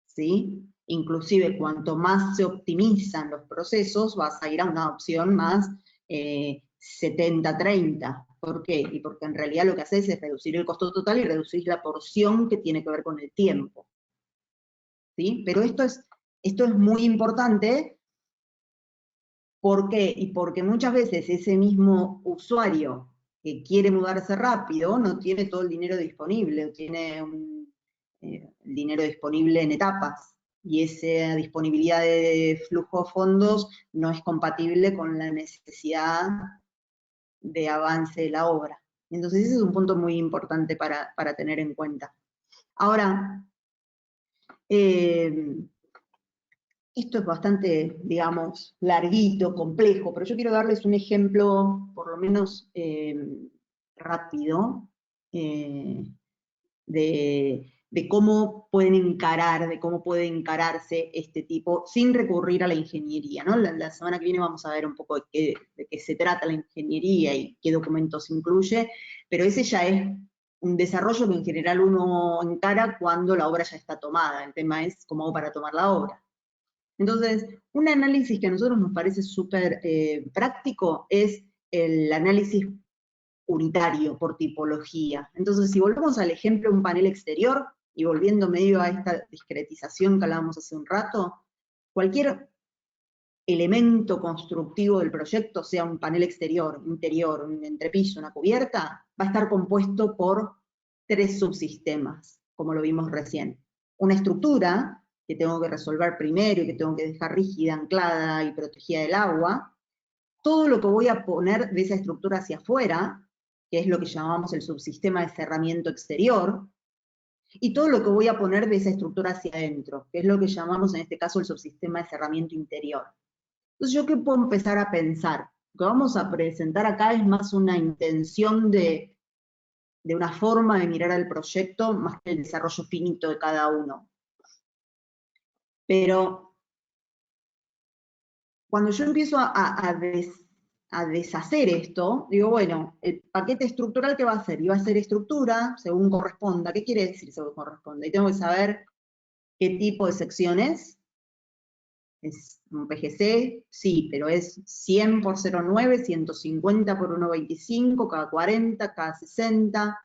¿sí? Inclusive cuanto más se optimizan los procesos, vas a ir a una opción más 70-30. ¿Por qué? Y porque en realidad lo que haces es reducir el costo total y reducir la porción que tiene que ver con el tiempo, ¿sí? Pero esto es muy importante. ¿Por qué? Y porque muchas veces ese mismo usuario que quiere mudarse rápido no tiene todo el dinero disponible, tiene el dinero disponible en etapas, y esa disponibilidad de flujo de fondos no es compatible con la necesidad de avance de la obra. Entonces ese es un punto muy importante para tener en cuenta. Ahora, esto es bastante, digamos, larguito, complejo, pero yo quiero darles un ejemplo, por lo menos rápido, de cómo pueden encarar, de cómo puede encararse este tipo, sin recurrir a la ingeniería, ¿no? La semana que viene vamos a ver un poco de qué se trata la ingeniería y qué documentos incluye, pero ese ya es un desarrollo que en general uno encara cuando la obra ya está tomada. El tema es cómo hago para tomar la obra. Entonces, un análisis que a nosotros nos parece súper práctico es el análisis unitario por tipología. Entonces, si volvemos al ejemplo de un panel exterior, y volviendo medio a esta discretización que hablábamos hace un rato, cualquier elemento constructivo del proyecto, sea un panel exterior, interior, un entrepiso, una cubierta, va a estar compuesto por 3 subsistemas, como lo vimos recién. Una estructura, que tengo que resolver primero y que tengo que dejar rígida, anclada y protegida del agua. Todo lo que voy a poner de esa estructura hacia afuera, que es lo que llamamos el subsistema de cerramiento exterior, y todo lo que voy a poner de esa estructura hacia adentro, que es lo que llamamos en este caso el subsistema de cerramiento interior. Entonces, ¿yo qué puedo empezar a pensar? Lo que vamos a presentar acá es más una intención de una forma de mirar al proyecto, más que el desarrollo finito de cada uno. Pero cuando yo empiezo a deshacer esto, digo, bueno, el paquete estructural, ¿qué va a hacer? Y va a ser estructura según corresponda. ¿Qué quiere decir según corresponda? Y tengo que saber qué tipo de sección es. ¿Es un PGC? Sí, pero es 100 por 0,9, 150 por 1,25, cada 40, cada 60.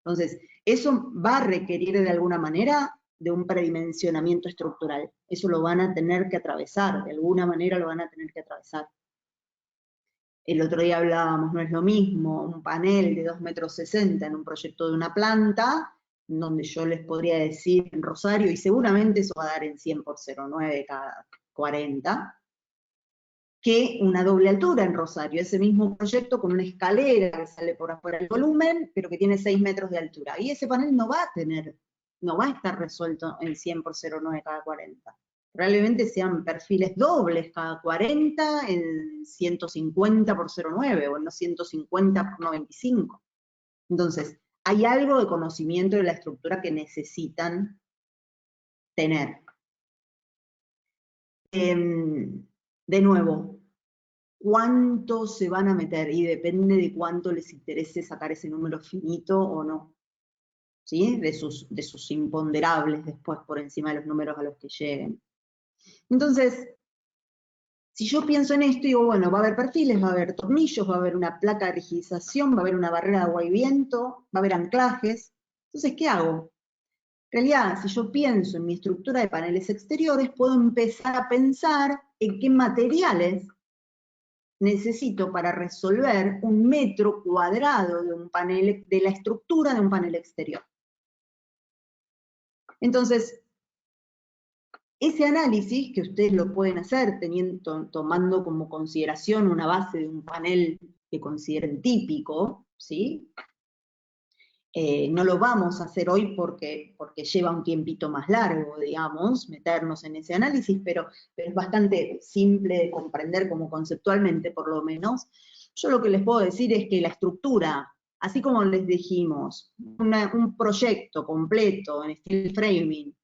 Entonces, eso va a requerir de alguna manera de un predimensionamiento estructural. Eso lo van a tener que atravesar, de alguna manera lo van a tener que atravesar. El otro día hablábamos, no es lo mismo un panel de 2,60 metros en un proyecto de una planta, donde yo les podría decir en Rosario, y seguramente eso va a dar en 100 por 0,9 cada 40, que una doble altura en Rosario, ese mismo proyecto con una escalera que sale por afuera del volumen, pero que tiene 6 metros de altura. Y ese panel no va a estar resuelto en 100 por 0,9 cada 40. Probablemente sean perfiles dobles cada 40 en 150 por 0,9 o en 150 por 95. Entonces, hay algo de conocimiento de la estructura que necesitan tener. De nuevo, ¿cuánto se van a meter? Y depende de cuánto les interese sacar ese número finito o no. ¿Sí? De sus imponderables después por encima de los números a los que lleguen. Entonces, si yo pienso en esto, digo, bueno, va a haber perfiles, va a haber tornillos, va a haber una placa de rigidización, va a haber una barrera de agua y viento, va a haber anclajes. Entonces, ¿qué hago? En realidad, si yo pienso en mi estructura de paneles exteriores, puedo empezar a pensar en qué materiales necesito para resolver un metro cuadrado de un panel, de la estructura de un panel exterior. Entonces, ese análisis, que ustedes lo pueden hacer tomando como consideración una base de un panel que consideren típico, ¿sí? No lo vamos a hacer hoy porque lleva un tiempito más largo, digamos, meternos en ese análisis, pero es bastante simple de comprender como conceptualmente, por lo menos. Yo lo que les puedo decir es que la estructura, así como les dijimos, un proyecto completo en steel framing,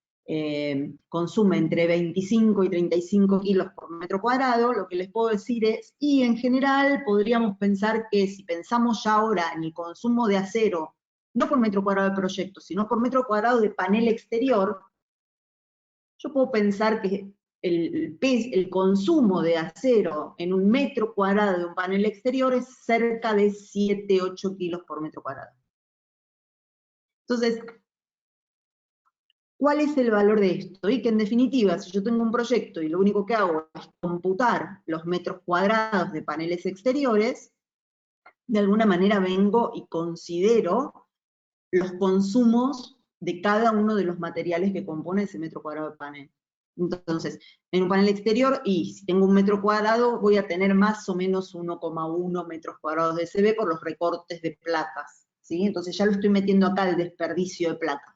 consume entre 25 y 35 kilos por metro cuadrado, lo que les puedo decir es, y en general podríamos pensar que si pensamos ya ahora en el consumo de acero, no por metro cuadrado de proyecto, sino por metro cuadrado de panel exterior, yo puedo pensar que el consumo de acero en un metro cuadrado de un panel exterior es cerca de 7, 8 kilos por metro cuadrado. Entonces, ¿cuál es el valor de esto? Y que en definitiva, si yo tengo un proyecto y lo único que hago es computar los metros cuadrados de paneles exteriores, de alguna manera vengo y considero los consumos de cada uno de los materiales que compone ese metro cuadrado de panel. Entonces, en un panel exterior, y si tengo un metro cuadrado, voy a tener más o menos 1,1 metros cuadrados de CB por los recortes de placas, ¿sí? Entonces ya lo estoy metiendo acá el desperdicio de placas.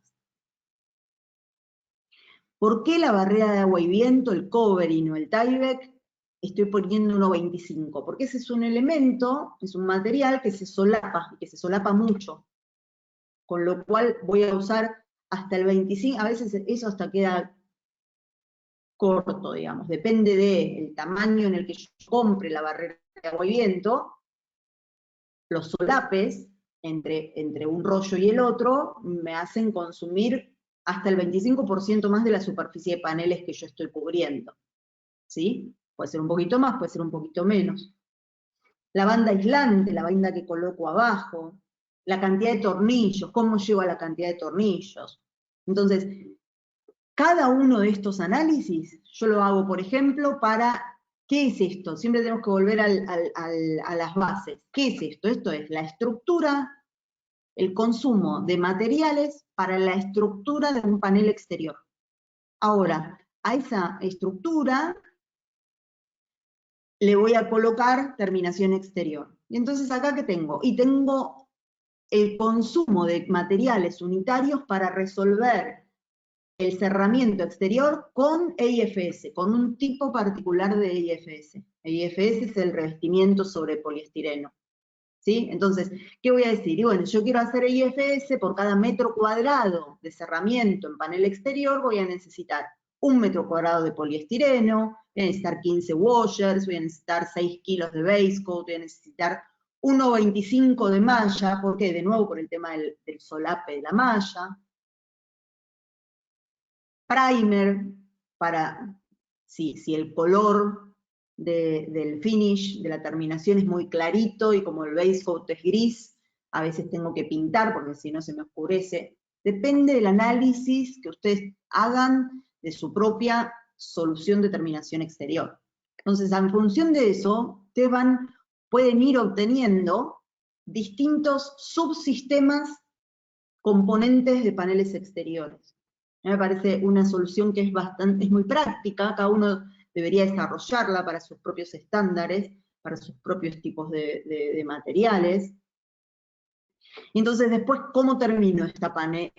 ¿Por qué la barrera de agua y viento, el covering o el tieback, estoy poniendo 1,25? Porque ese es un elemento, es un material que se solapa, y que se solapa mucho. Con lo cual voy a usar hasta el 25, a veces eso hasta queda corto, digamos, depende del tamaño en el que yo compre la barrera de agua y viento, los solapes entre un rollo y el otro me hacen consumir hasta el 25% más de la superficie de paneles que yo estoy cubriendo, ¿sí? Puede ser un poquito más, puede ser un poquito menos. La banda aislante, la banda que coloco abajo, la cantidad de tornillos, cómo llego a la cantidad de tornillos. Entonces, cada uno de estos análisis, yo lo hago, por ejemplo, para, ¿qué es esto? Siempre tenemos que volver a las bases. ¿Qué es esto? Esto es la estructura, el consumo de materiales para la estructura de un panel exterior. Ahora, a esa estructura le voy a colocar terminación exterior. Y entonces acá, ¿qué tengo? Y tengo el consumo de materiales unitarios para resolver el cerramiento exterior con EIFS, con un tipo particular de EIFS. EIFS es el revestimiento sobre poliestireno. ¿Sí? Entonces, ¿qué voy a decir? Y bueno, yo quiero hacer EIFS, por cada metro cuadrado de cerramiento en panel exterior voy a necesitar 1 metro cuadrado de poliestireno, voy a necesitar 15 washers, voy a necesitar 6 kilos de base coat, voy a necesitar 1,25 de malla, porque de nuevo por el tema del solape de la malla. Primer, para si el color del finish, de la terminación es muy clarito, y como el base coat es gris, a veces tengo que pintar, porque si no se me oscurece. Depende del análisis que ustedes hagan de su propia solución de terminación exterior. Entonces, en función de eso, ustedes pueden ir obteniendo distintos subsistemas componentes de paneles exteriores. Me parece una solución que es muy práctica, cada uno debería desarrollarla para sus propios estándares, para sus propios tipos de materiales. Y entonces después, ¿cómo termino esta pared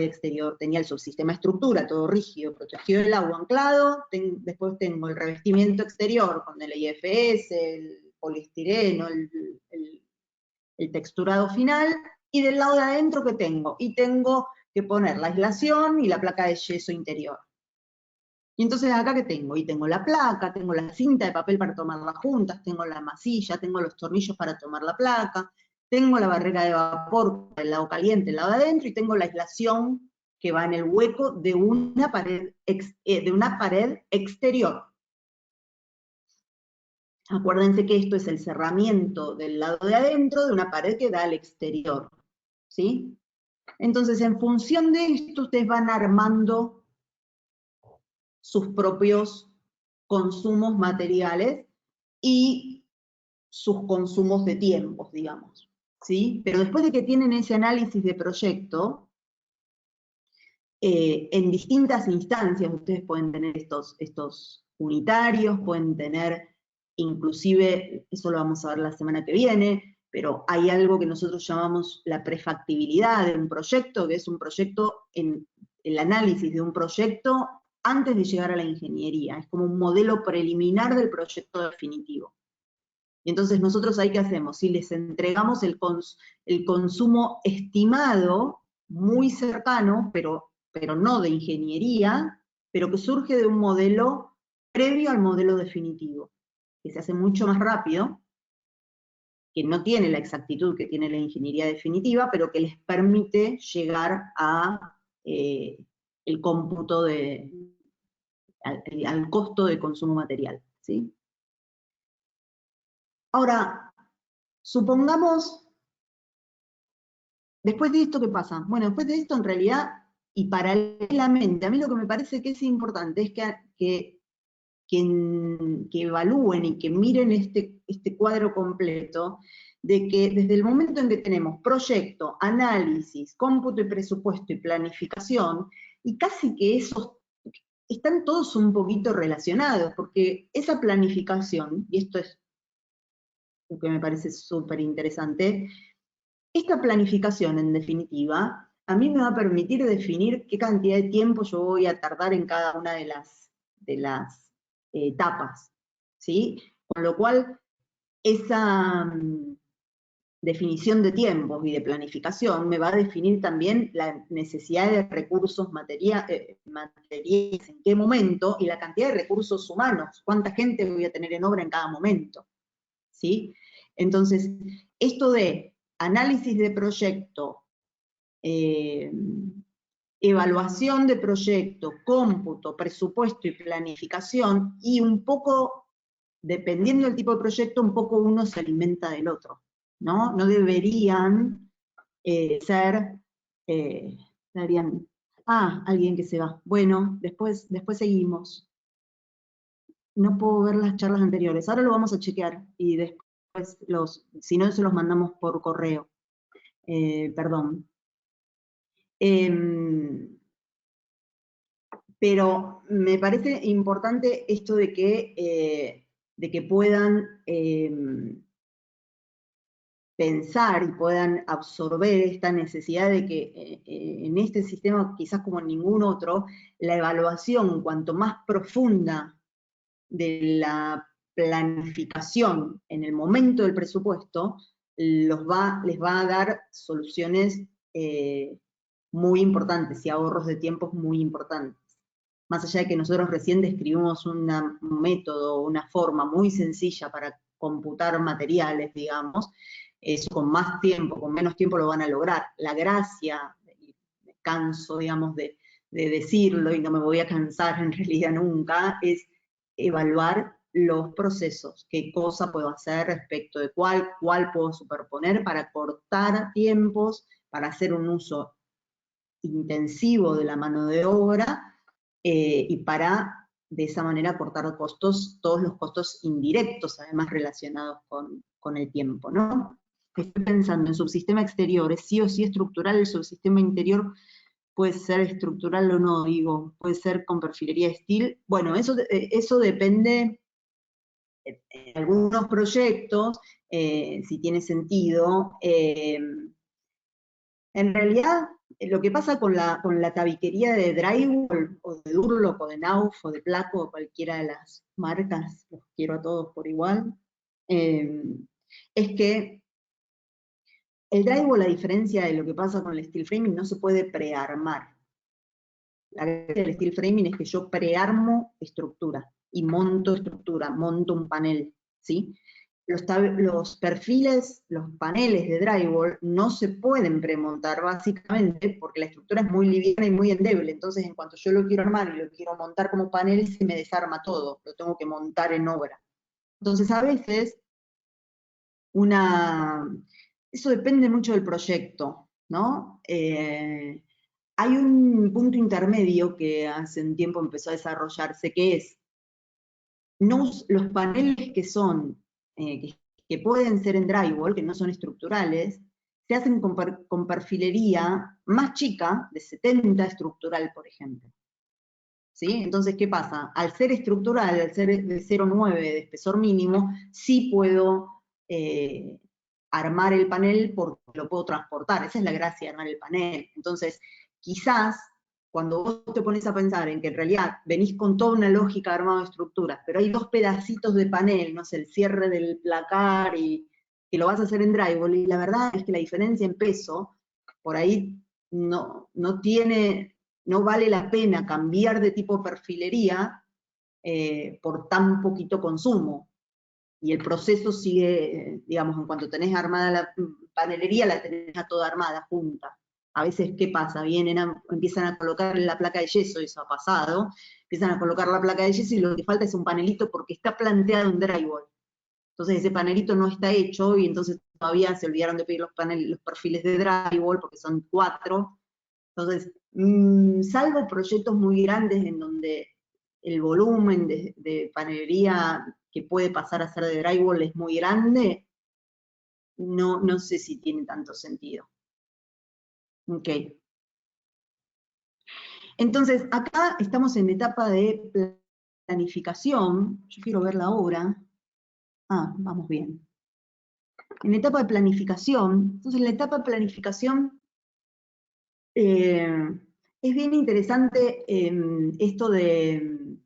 exterior? Tenía el subsistema estructura, todo rígido, protegido del agua, anclado, después tengo el revestimiento exterior con el IFS, el poliestireno, el texturado final, y del lado de adentro, ¿qué tengo? Y tengo que poner la aislación y la placa de yeso interior. Y entonces acá, ¿qué tengo? Y tengo la placa, tengo la cinta de papel para tomar las juntas, tengo la masilla, tengo los tornillos para tomar la placa, tengo la barrera de vapor del lado caliente, el lado de adentro, y tengo la aislación que va en el hueco de una pared exterior. Acuérdense que esto es el cerramiento del lado de adentro de una pared que da al exterior, ¿sí? Entonces, en función de esto, ustedes van armando sus propios consumos materiales y sus consumos de tiempos, digamos, ¿sí? Pero después de que tienen ese análisis de proyecto, en distintas instancias ustedes pueden tener estos unitarios, pueden tener, inclusive, eso lo vamos a ver la semana que viene, pero hay algo que nosotros llamamos la prefactibilidad de un proyecto, que es un proyecto, el análisis de un proyecto antes de llegar a la ingeniería, es como un modelo preliminar del proyecto definitivo. Y entonces nosotros ahí, ¿qué hacemos? Si les entregamos el consumo estimado, muy cercano, pero no de ingeniería, pero que surge de un modelo previo al modelo definitivo, que se hace mucho más rápido, que no tiene la exactitud que tiene la ingeniería definitiva, pero que les permite llegar a el cómputo al costo de consumo material, ¿sí? Ahora, supongamos, después de esto, ¿qué pasa? Bueno, después de esto, en realidad, y paralelamente, a mí lo que me parece que es importante es que evalúen y que miren este cuadro completo, de que desde el momento en que tenemos proyecto, análisis, cómputo y presupuesto y planificación, y casi que esos están todos un poquito relacionados, porque esa planificación, y esto es lo que me parece súper interesante, esta planificación, en definitiva, a mí me va a permitir definir qué cantidad de tiempo yo voy a tardar en cada una de las etapas, ¿sí? Con lo cual, esa definición de tiempos y de planificación me va a definir también la necesidad de recursos materiales, en qué momento, y la cantidad de recursos humanos, cuánta gente voy a tener en obra en cada momento, ¿sí? Entonces, esto de análisis de proyecto, evaluación de proyecto, cómputo, presupuesto y planificación, y un poco, dependiendo del tipo de proyecto, un poco uno se alimenta del otro, ¿no? No deberían ser, alguien que se va. Bueno, después seguimos. No puedo ver las charlas anteriores, ahora lo vamos a chequear, y después, si no, se los mandamos por correo. Perdón. Pero me parece importante esto de que puedan pensar y puedan absorber esta necesidad de que en este sistema, quizás como en ningún otro, la evaluación, cuanto más profunda de la planificación en el momento del presupuesto, les va a dar soluciones muy importantes y ahorros de tiempos muy importantes. más allá de que nosotros recién describimos un método, una forma muy sencilla para computar materiales, digamos, eso con más tiempo, con menos tiempo lo van a lograr. La gracia, y me canso, digamos, de decirlo, y no me voy a cansar en realidad nunca, es evaluar los procesos, qué cosa puedo hacer respecto de cuál puedo superponer para cortar tiempos, para hacer un uso intensivo de la mano de obra, y para de esa manera cortar costos, todos los costos indirectos, además relacionados con el tiempo, ¿no? Estoy pensando en subsistema exterior, ¿es sí o sí estructural el subsistema interior? Puede ser estructural o no, digo, puede ser con perfilería de steel. Bueno, eso depende en algunos proyectos, si tiene sentido. En realidad, lo que pasa con la tabiquería de Drywall, o de Durlock, o de Nauf, o de Placo, o cualquiera de las marcas, los quiero a todos por igual, es que el Drywall, a diferencia de lo que pasa con el steel framing, no se puede prearmar. La gracia del steel framing es que yo prearmo estructura, y monto estructura, monto un panel, ¿sí? Los perfiles, los paneles de drywall no se pueden premontar básicamente porque la estructura es muy liviana y muy endeble, entonces en cuanto yo lo quiero armar y lo quiero montar como panel, se me desarma todo, lo tengo que montar en obra. Entonces a veces, eso depende mucho del proyecto, ¿no? Hay un punto intermedio que hace un tiempo empezó a desarrollarse, que es los paneles que son, que pueden ser en drywall, que no son estructurales, se hacen con perfilería más chica, de 70 estructural, por ejemplo. ¿Sí? Entonces, ¿qué pasa? Al ser estructural, al ser de 0,9 de espesor mínimo, sí puedo armar el panel porque lo puedo transportar. Esa es la gracia de armar el panel. Entonces, quizás, cuando vos te pones a pensar en que en realidad venís con toda una lógica de armado de estructuras, pero hay dos pedacitos de panel, no sé, el cierre del placar, y que lo vas a hacer en drywall, y la verdad es que la diferencia en peso, por ahí no vale la pena cambiar de tipo de perfilería por tan poquito consumo. Y el proceso sigue, digamos, en cuanto tenés armada la panelería, la tenés ya toda armada, junta. A veces, ¿qué pasa? Empiezan a colocar la placa de yeso, eso ha pasado, empiezan a colocar la placa de yeso y lo que falta es un panelito porque está planteado en drywall. Entonces ese panelito no está hecho y entonces todavía se olvidaron de pedir los perfiles de drywall porque son 4. Entonces, salvo proyectos muy grandes en donde el volumen de panelería que puede pasar a ser de drywall es muy grande, no sé si tiene tanto sentido. Ok. Entonces, acá estamos en etapa de planificación. Yo quiero ver la obra. Ah, vamos bien. En etapa de planificación, entonces en la etapa de planificación es bien interesante esto de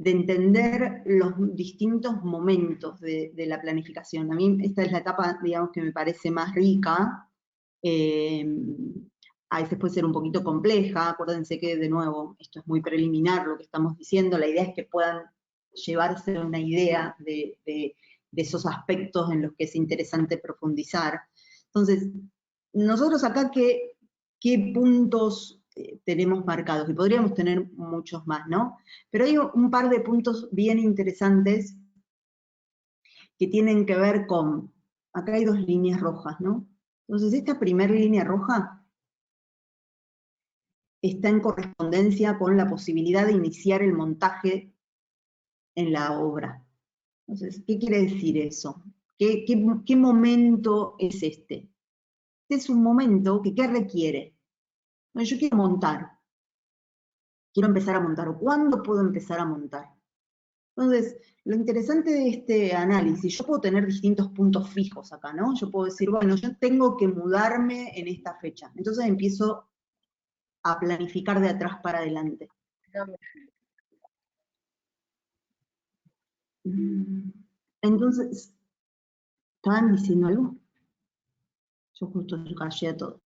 entender los distintos momentos de la planificación. A mí esta es la etapa, digamos, que me parece más rica. A veces puede ser un poquito compleja, acuérdense que, de nuevo, esto es muy preliminar lo que estamos diciendo, la idea es que puedan llevarse una idea de esos aspectos en los que es interesante profundizar. Entonces, nosotros acá, ¿qué puntos tenemos marcados? Y podríamos tener muchos más, ¿no? Pero hay un par de puntos bien interesantes que tienen que ver con, acá hay 2 líneas rojas, ¿no? Entonces, esta primera línea roja está en correspondencia con la posibilidad de iniciar el montaje en la obra. Entonces, ¿qué quiere decir eso? ¿Qué momento es este? Este es un momento que, ¿qué requiere? Bueno, yo quiero montar. Quiero empezar a montar. ¿Cuándo puedo empezar a montar? Entonces, lo interesante de este análisis, yo puedo tener distintos puntos fijos acá, ¿no? Yo puedo decir, bueno, yo tengo que mudarme en esta fecha. Entonces empiezo a planificar de atrás para adelante. Entonces, ¿estaban diciendo algo? Yo justo callé a todo.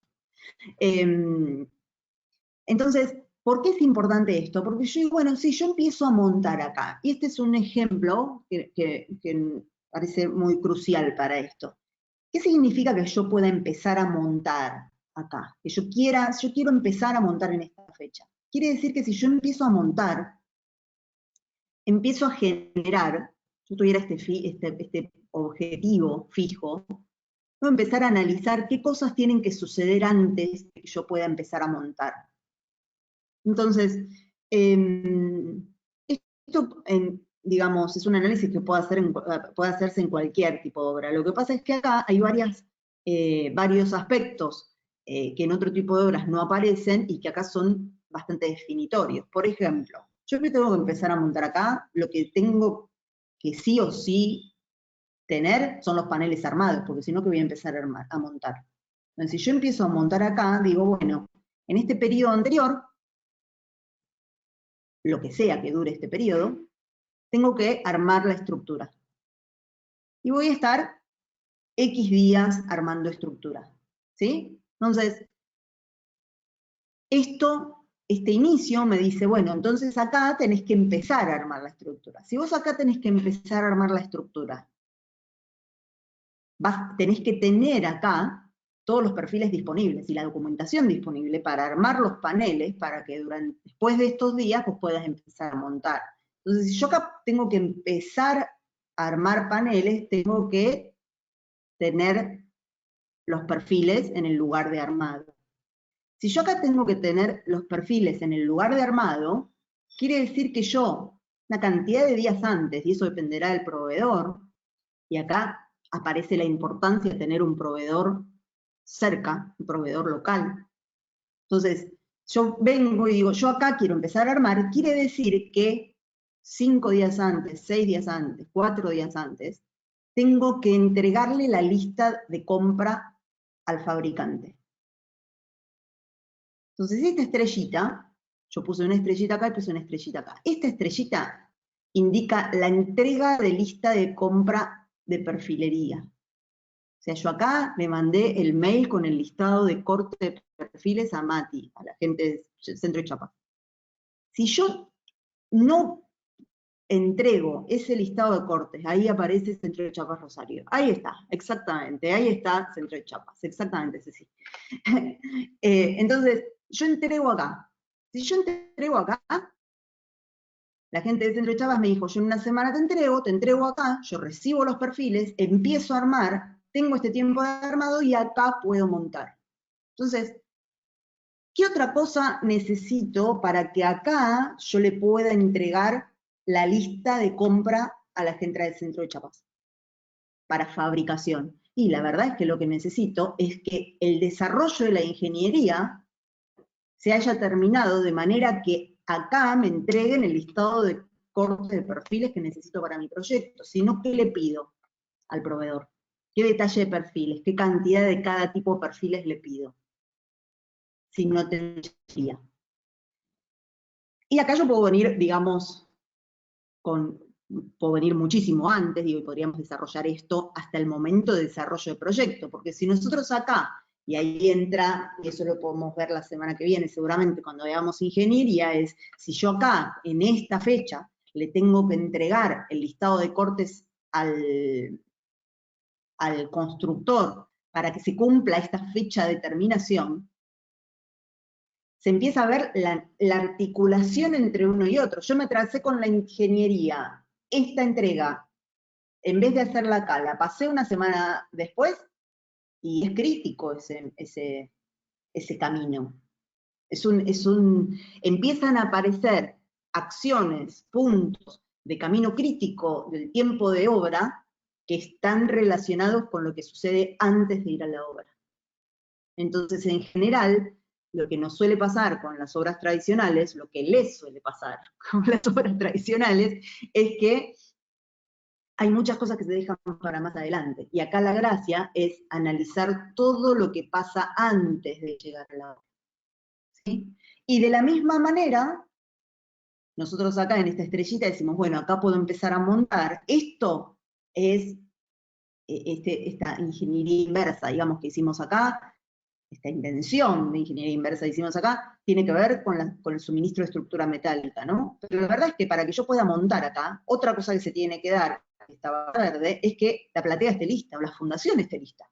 Entonces, ¿Por qué es importante esto? Porque yo digo, bueno, si yo empiezo a montar acá, y este es un ejemplo que parece muy crucial para esto. ¿Qué significa que yo pueda empezar a montar acá? Que yo quiero empezar a montar en esta fecha. Quiere decir que si yo empiezo a montar, empiezo a generar, yo tuviera este objetivo fijo, voy a empezar a analizar qué cosas tienen que suceder antes de que yo pueda empezar a montar. Entonces, esto, digamos, es un análisis que puede hacerse en cualquier tipo de obra. Lo que pasa es que acá hay varios aspectos que en otro tipo de obras no aparecen y que acá son bastante definitorios. Por ejemplo, yo que tengo que empezar a montar acá, lo que tengo que sí o sí tener son los paneles armados, porque si no, que voy a empezar a montar. Entonces, si yo empiezo a montar acá, digo, bueno, en este periodo anterior, lo que sea que dure este periodo, tengo que armar la estructura. Y voy a estar X días armando estructura, ¿sí? Entonces, este inicio me dice, bueno, entonces acá tenés que empezar a armar la estructura. Si vos acá tenés que empezar a armar la estructura, tenés que tener acá todos los perfiles disponibles y la documentación disponible para armar los paneles para que después de estos días vos puedas empezar a montar. Entonces, si yo acá tengo que empezar a armar paneles, tengo que tener los perfiles en el lugar de armado. Si yo acá tengo que tener los perfiles en el lugar de armado, quiere decir que yo, una cantidad de días antes, y eso dependerá del proveedor, y acá aparece la importancia de tener un proveedor cerca, un proveedor local. Entonces, yo vengo y digo, yo acá quiero empezar a armar, quiere decir que 5 días antes, 6 días antes, 4 días antes, tengo que entregarle la lista de compra al fabricante. Entonces, esta estrellita, yo puse una estrellita acá y puse una estrellita acá. Esta estrellita indica la entrega de lista de compra de perfilería. O sea, yo acá le mandé el mail con el listado de corte de perfiles a Mati, a la gente del Centro de Chiapas. Si yo no entrego ese listado de cortes, ahí aparece Centro de Chiapas Rosario. Ahí está, exactamente, ahí está Centro de Chiapas, exactamente, sí. Entonces, yo entrego acá. Si yo entrego acá, la gente del Centro de Chiapas me dijo, yo en una semana te entrego acá, yo recibo los perfiles, empiezo a armar, tengo este tiempo de armado y acá puedo montar. Entonces, ¿qué otra cosa necesito para que acá yo le pueda entregar la lista de compra a la gente del Centro de Chiapas? Para fabricación. Y la verdad es que lo que necesito es que el desarrollo de la ingeniería se haya terminado de manera que acá me entreguen el listado de cortes de perfiles que necesito para mi proyecto. Si no, ¿qué le pido al proveedor? ¿Qué detalle de perfiles? ¿Qué cantidad de cada tipo de perfiles le pido? Si no tendría. Y acá yo puedo venir, digamos, puedo venir muchísimo antes, digo, y podríamos desarrollar esto hasta el momento de desarrollo de proyecto, porque si nosotros acá, y ahí entra, y eso lo podemos ver la semana que viene seguramente cuando veamos ingeniería, es si yo acá, en esta fecha, le tengo que entregar el listado de cortes al constructor para que se cumpla esta fecha de terminación, se empieza a ver la articulación entre uno y otro. Yo me tracé con la ingeniería, esta entrega, en vez de hacerla acá, la pasé una semana después, y es crítico ese camino. Empiezan a aparecer acciones, puntos de camino crítico del tiempo de obra que están relacionados con lo que sucede antes de ir a la obra. Entonces, en general, lo que nos suele pasar con las obras tradicionales, lo que les suele pasar con las obras tradicionales, es que hay muchas cosas que se dejan para más adelante. Y acá la gracia es analizar todo lo que pasa antes de llegar a la obra. ¿Sí? Y de la misma manera, nosotros acá en esta estrellita decimos, bueno, acá puedo empezar a montar. Esto es esta ingeniería inversa, digamos, que hicimos acá, esta intención de ingeniería inversa que hicimos acá, tiene que ver con el suministro de estructura metálica, ¿no? Pero la verdad es que para que yo pueda montar acá, otra cosa que se tiene que dar, que estaba verde, es que la platea esté lista, o la fundación esté lista.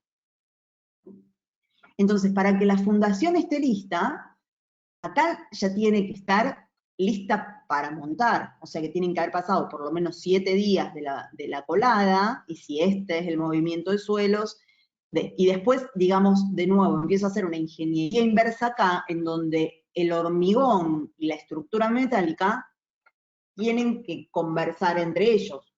Entonces, para que la fundación esté lista, acá ya tiene que estar lista para montar, o sea que tienen que haber pasado por lo menos 7 días de la colada, y si este es el movimiento de suelos, y después, digamos, de nuevo, empiezo a hacer una ingeniería inversa acá, en donde el hormigón y la estructura metálica tienen que conversar entre ellos.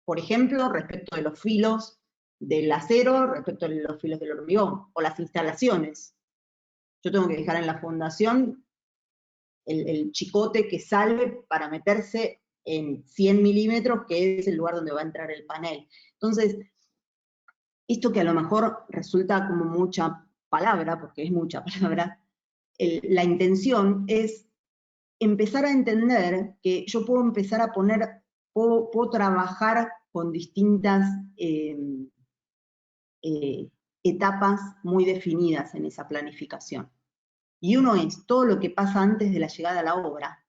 Por ejemplo, respecto de los filos del acero, respecto de los filos del hormigón, o las instalaciones. Yo tengo que dejar en la fundación el chicote que salve para meterse en 100 milímetros, que es el lugar donde va a entrar el panel. Entonces, esto que a lo mejor resulta como mucha palabra, porque es mucha palabra, la intención es empezar a entender que yo puedo empezar a poner, puedo trabajar con distintas etapas muy definidas en esa planificación. Y uno es todo lo que pasa antes de la llegada a la obra.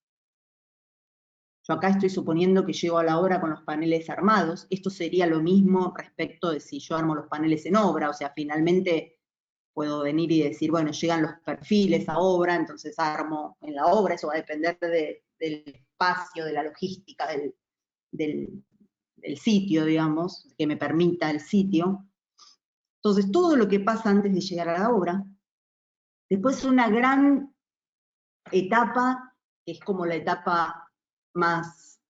Yo acá estoy suponiendo que llego a la obra con los paneles armados. Esto sería lo mismo respecto de si yo armo los paneles en obra, o sea, finalmente puedo venir y decir, bueno, llegan los perfiles a obra, entonces armo en la obra, eso va a depender del espacio, de la logística, del sitio, digamos, que me permita el sitio. Entonces, todo lo que pasa antes de llegar a la obra. Después una gran etapa, que es como la etapa más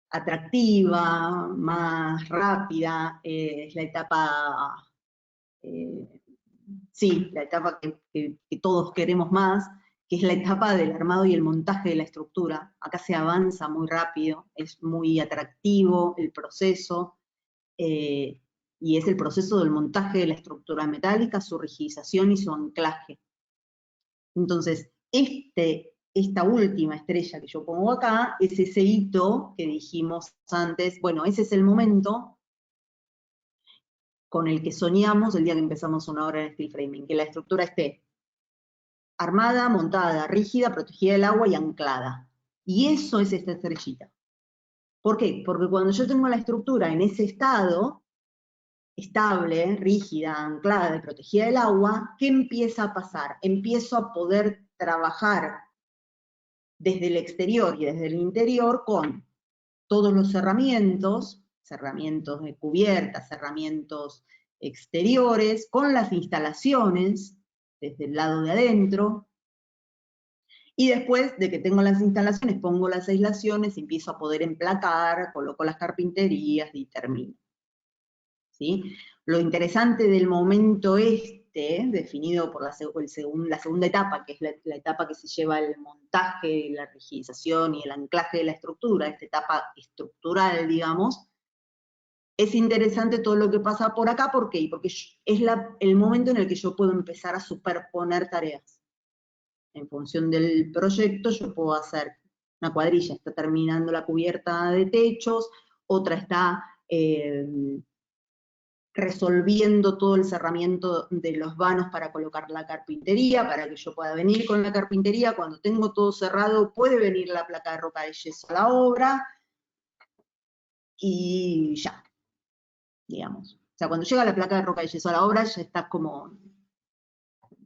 atractiva, más rápida, es la etapa, sí, la etapa que todos queremos más, que es la etapa del armado y el montaje de la estructura. Acá se avanza muy rápido, es muy atractivo el proceso, y es el proceso del montaje de la estructura metálica, su rigidización y su anclaje. Entonces, esta última estrella que yo pongo acá es ese hito que dijimos antes, bueno, ese es el momento con el que soñamos el día que empezamos una obra en steel framing, que la estructura esté armada, montada, rígida, protegida del agua y anclada. Y eso es esta estrellita. ¿Por qué? Porque cuando yo tengo la estructura en ese estado, estable, rígida, anclada y protegida del agua, ¿qué empieza a pasar? Empiezo a poder trabajar desde el exterior y desde el interior con todos los cerramientos de cubiertas, cerramientos exteriores, con las instalaciones desde el lado de adentro, y después de que tengo las instalaciones, pongo las aislaciones, empiezo a poder emplacar, coloco las carpinterías y termino. ¿Sí? Lo interesante del momento definido por la segunda etapa, que es la etapa que se lleva el montaje, la rigidización y el anclaje de la estructura, esta etapa estructural, digamos, es interesante todo lo que pasa por acá. ¿Por qué? Porque es el momento en el que yo puedo empezar a superponer tareas. En función del proyecto yo puedo hacer una cuadrilla, está terminando la cubierta de techos, otra está resolviendo todo el cerramiento de los vanos para colocar la carpintería, para que yo pueda venir con la carpintería. Cuando tengo todo cerrado, puede venir la placa de roca de yeso a la obra, y ya, digamos. O sea, cuando llega la placa de roca de yeso a la obra, ya está como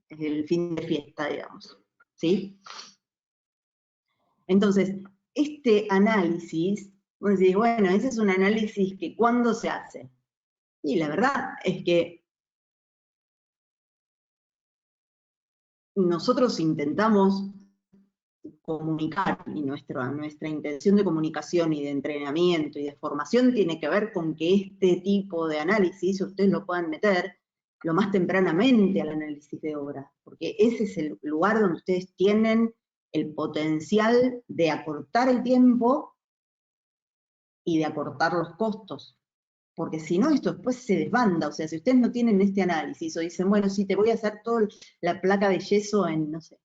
el fin de fiesta, digamos, ¿sí? Entonces, este análisis, vos decís, bueno, ese es un análisis que ¿cuándo se hace? Y la verdad es que nosotros intentamos comunicar, y nuestra intención de comunicación y de entrenamiento y de formación tiene que ver con que este tipo de análisis ustedes lo puedan meter lo más tempranamente al análisis de obra, porque ese es el lugar donde ustedes tienen el potencial de acortar el tiempo y de acortar los costos. Porque si no, esto después se desbanda. O sea, si ustedes no tienen este análisis, o dicen, bueno, sí, te voy a hacer toda la placa de yeso en, no sé,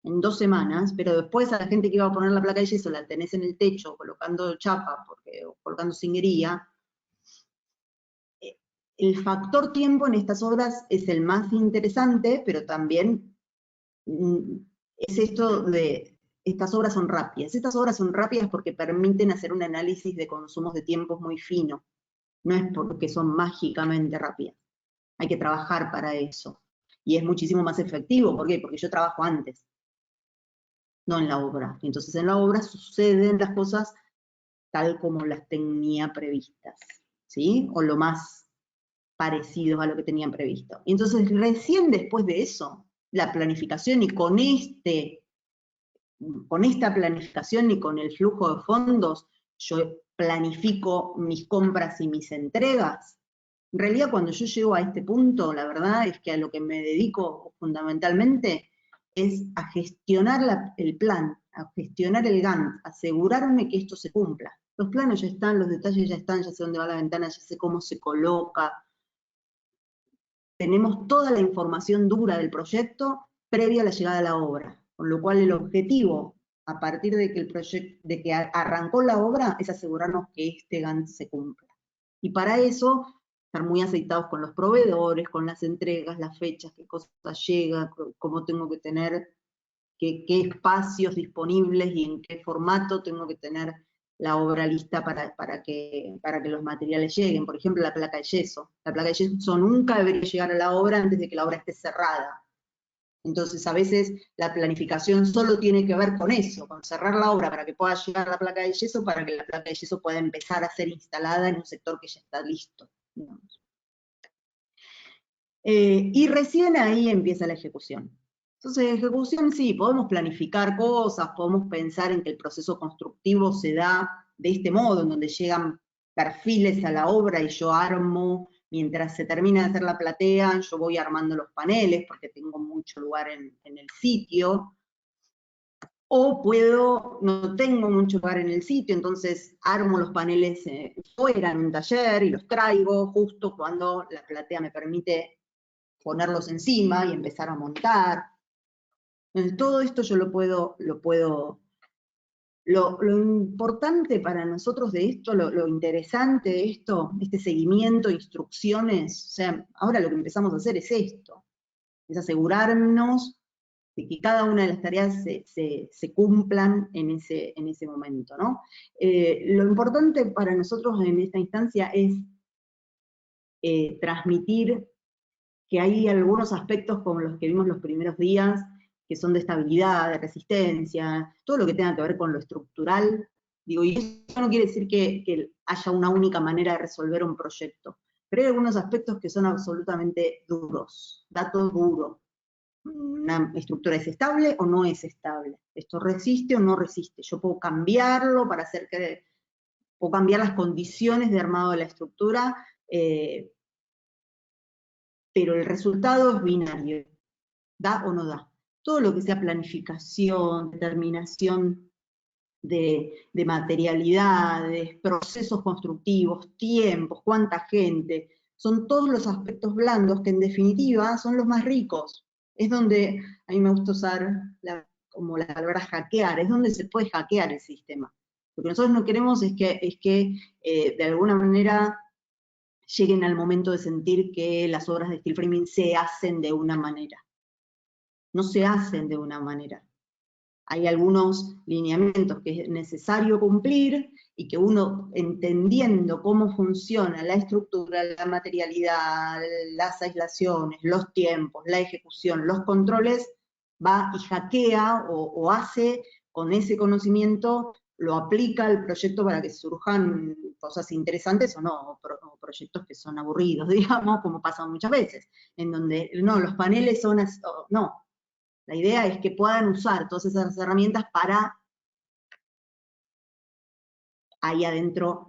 en 2 semanas, pero después a la gente que iba a poner la placa de yeso la tenés en el techo, colocando chapa, o colocando singuería. El factor tiempo en estas obras es el más interesante, pero también es esto de, estas obras son rápidas. Estas obras son rápidas porque permiten hacer un análisis de consumos de tiempos muy fino. No es porque son mágicamente rápidas. Hay que trabajar para eso. Y es muchísimo más efectivo. ¿Por qué? Porque yo trabajo antes, no en la obra. Entonces en la obra suceden las cosas tal como las tenía previstas, ¿sí? O lo más parecidos a lo que tenían previsto. Y entonces recién después de eso, la planificación y con esta planificación y con el flujo de fondos, yo planifico mis compras y mis entregas. En realidad, cuando yo llego a este punto, la verdad es que a lo que me dedico fundamentalmente es a gestionar el plan, a gestionar el Gantt, asegurarme que esto se cumpla. Los planos ya están, los detalles ya están, ya sé dónde va la ventana, ya sé cómo se coloca. Tenemos toda la información dura del proyecto previa a la llegada a la obra, con lo cual el objetivo, a partir de que arrancó la obra, es asegurarnos que este Gantt se cumpla. Y para eso, estar muy aceitados con los proveedores, con las entregas, las fechas, qué cosas llegan, cómo tengo que tener, qué espacios disponibles y en qué formato tengo que tener la obra lista para que los materiales lleguen. Por ejemplo, la placa de yeso. La placa de yeso nunca debería llegar a la obra antes de que la obra esté cerrada. Entonces, a veces la planificación solo tiene que ver con eso, con cerrar la obra para que pueda llegar la placa de yeso, para que la placa de yeso pueda empezar a ser instalada en un sector que ya está listo, digamos. Y recién ahí empieza la ejecución. Entonces, ejecución sí, podemos planificar cosas, podemos pensar en que el proceso constructivo se da de este modo, en donde llegan perfiles a la obra y yo armo, mientras se termina de hacer la platea, yo voy armando los paneles, porque tengo mucho lugar en el sitio, o no tengo mucho lugar en el sitio, entonces armo los paneles fuera en un taller y los traigo justo cuando la platea me permite ponerlos encima y empezar a montar. Entonces, todo esto yo lo importante para nosotros de esto, lo interesante de esto, este seguimiento, instrucciones, o sea, ahora lo que empezamos a hacer es esto, es asegurarnos de que cada una de las tareas se cumplan en ese momento, ¿no? Lo importante para nosotros en esta instancia es transmitir que hay algunos aspectos como los que vimos los primeros días, que son de estabilidad, de resistencia, todo lo que tenga que ver con lo estructural. Digo, y eso no quiere decir que haya una única manera de resolver un proyecto, pero hay algunos aspectos que son absolutamente duros, datos duros. ¿Una estructura es estable o no es estable? ¿Esto resiste o no resiste? Yo puedo cambiarlo para hacer que... puedo cambiar las condiciones de armado de la estructura, pero el resultado es binario, da o no da. Todo lo que sea planificación, determinación de materialidades, procesos constructivos, tiempos, cuánta gente, son todos los aspectos blandos que en definitiva son los más ricos. Es donde, a mí me gusta usar como la palabra hackear, es donde se puede hackear el sistema. Lo que nosotros no queremos es que de alguna manera lleguen al momento de sentir que las obras de steel framing se hacen de una manera. No se hacen de una manera. Hay algunos lineamientos que es necesario cumplir y que uno, entendiendo cómo funciona la estructura, la materialidad, las aislaciones, los tiempos, la ejecución, los controles, va y hackea o hace con ese conocimiento, lo aplica al proyecto para que surjan cosas interesantes o no, o proyectos que son aburridos, digamos, como pasa muchas veces, en donde, no, los paneles son, no, la idea es que puedan usar todas esas herramientas para ahí adentro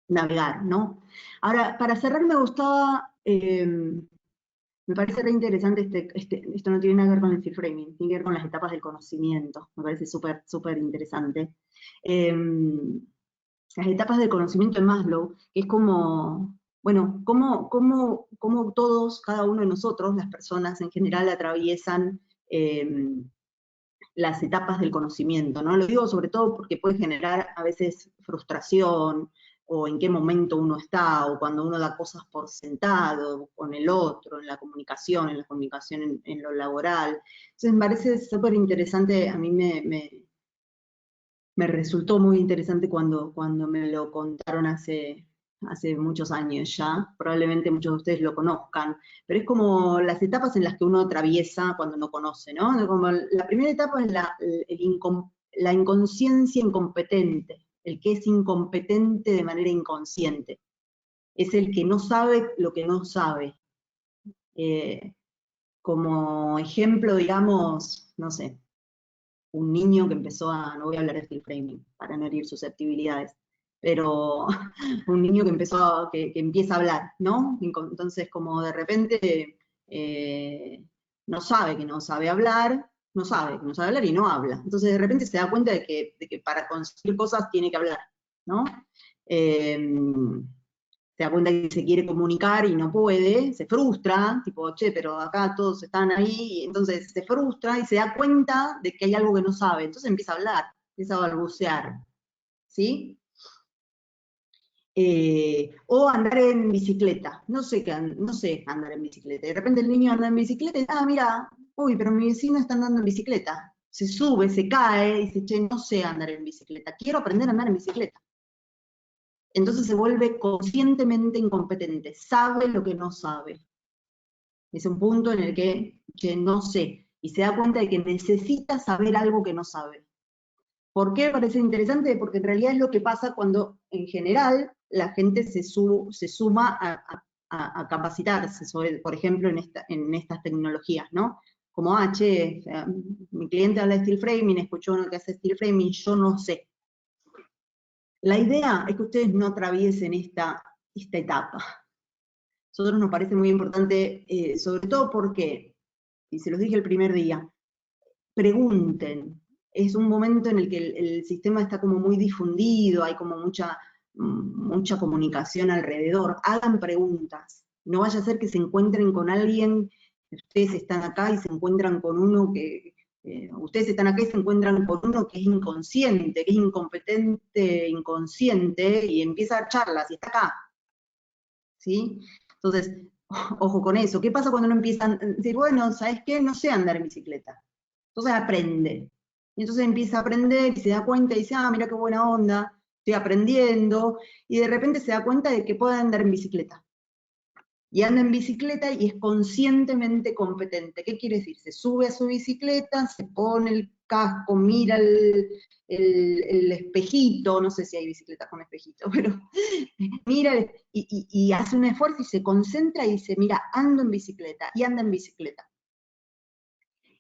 navegar, ¿no? Ahora, para cerrar me gustaba, me parece re interesante, esto no tiene nada que ver con el steel framing, tiene que ver con las etapas del conocimiento, me parece súper, súper interesante. Las etapas del conocimiento en Maslow, que es como, bueno, cómo todos, cada uno de nosotros, las personas en general, atraviesan las etapas del conocimiento, ¿no? Lo digo sobre todo porque puede generar a veces frustración, o en qué momento uno está, o cuando uno da cosas por sentado con el otro, en la comunicación en lo laboral. Entonces me parece súper interesante, a mí me resultó muy interesante cuando me lo contaron hace muchos años ya, probablemente muchos de ustedes lo conozcan, pero es como las etapas en las que uno atraviesa cuando no conoce, ¿no? Como la primera etapa es la inconsciencia incompetente, el que es incompetente de manera inconsciente, es el que no sabe lo que no sabe. Como ejemplo, digamos, no sé, un niño que empezó no voy a hablar de steel framing para no herir susceptibilidades, pero un niño que que empieza a hablar, ¿no? Entonces, como de repente no sabe que no sabe hablar, no sabe que no sabe hablar y no habla. Entonces, de repente se da cuenta de que para conseguir cosas tiene que hablar, ¿no? Se da cuenta que se quiere comunicar y no puede, se frustra, tipo, che, pero acá todos están ahí, y entonces se frustra y se da cuenta de que hay algo que no sabe, entonces empieza a hablar, empieza a balbucear, ¿sí? O andar en bicicleta, no sé andar en bicicleta, de repente el niño anda en bicicleta y, mira, uy, pero mi vecino está andando en bicicleta, se sube, se cae, y dice, che, no sé andar en bicicleta, quiero aprender a andar en bicicleta. Entonces se vuelve conscientemente incompetente, sabe lo que no sabe. Es un punto en el que no sé, y se da cuenta de que necesita saber algo que no sabe. ¿Por qué me parece interesante? Porque en realidad es lo que pasa cuando, en general, la gente se suma a capacitarse, por ejemplo, en estas tecnologías, ¿no? Como, o sea, mi cliente habla de steel framing, escuchó uno que hace steel framing, yo no sé. La idea es que ustedes no atraviesen esta etapa. A nosotros nos parece muy importante, sobre todo porque, y se los dije el primer día, pregunten. Es un momento en el que el sistema está como muy difundido, hay como mucha comunicación alrededor. Hagan preguntas. No vaya a ser que se encuentren con alguien, ustedes están acá y se encuentran con uno que, ustedes están acá y se encuentran con uno que es inconsciente, que es incompetente, inconsciente, y empieza a dar charlas, y está acá. ¿Sí? Entonces, ojo con eso. ¿Qué pasa cuando uno empieza a decir, bueno, ¿sabes qué? No sé andar en bicicleta. Entonces aprende. Y entonces empieza a aprender y se da cuenta y dice, mira qué buena onda, estoy aprendiendo, y de repente se da cuenta de que puede andar en bicicleta. Y anda en bicicleta y es conscientemente competente. ¿Qué quiere decir? Se sube a su bicicleta, se pone el casco, mira el espejito, no sé si hay bicicletas con espejito, pero mira y hace un esfuerzo y se concentra y dice, mira, ando en bicicleta, y anda en bicicleta.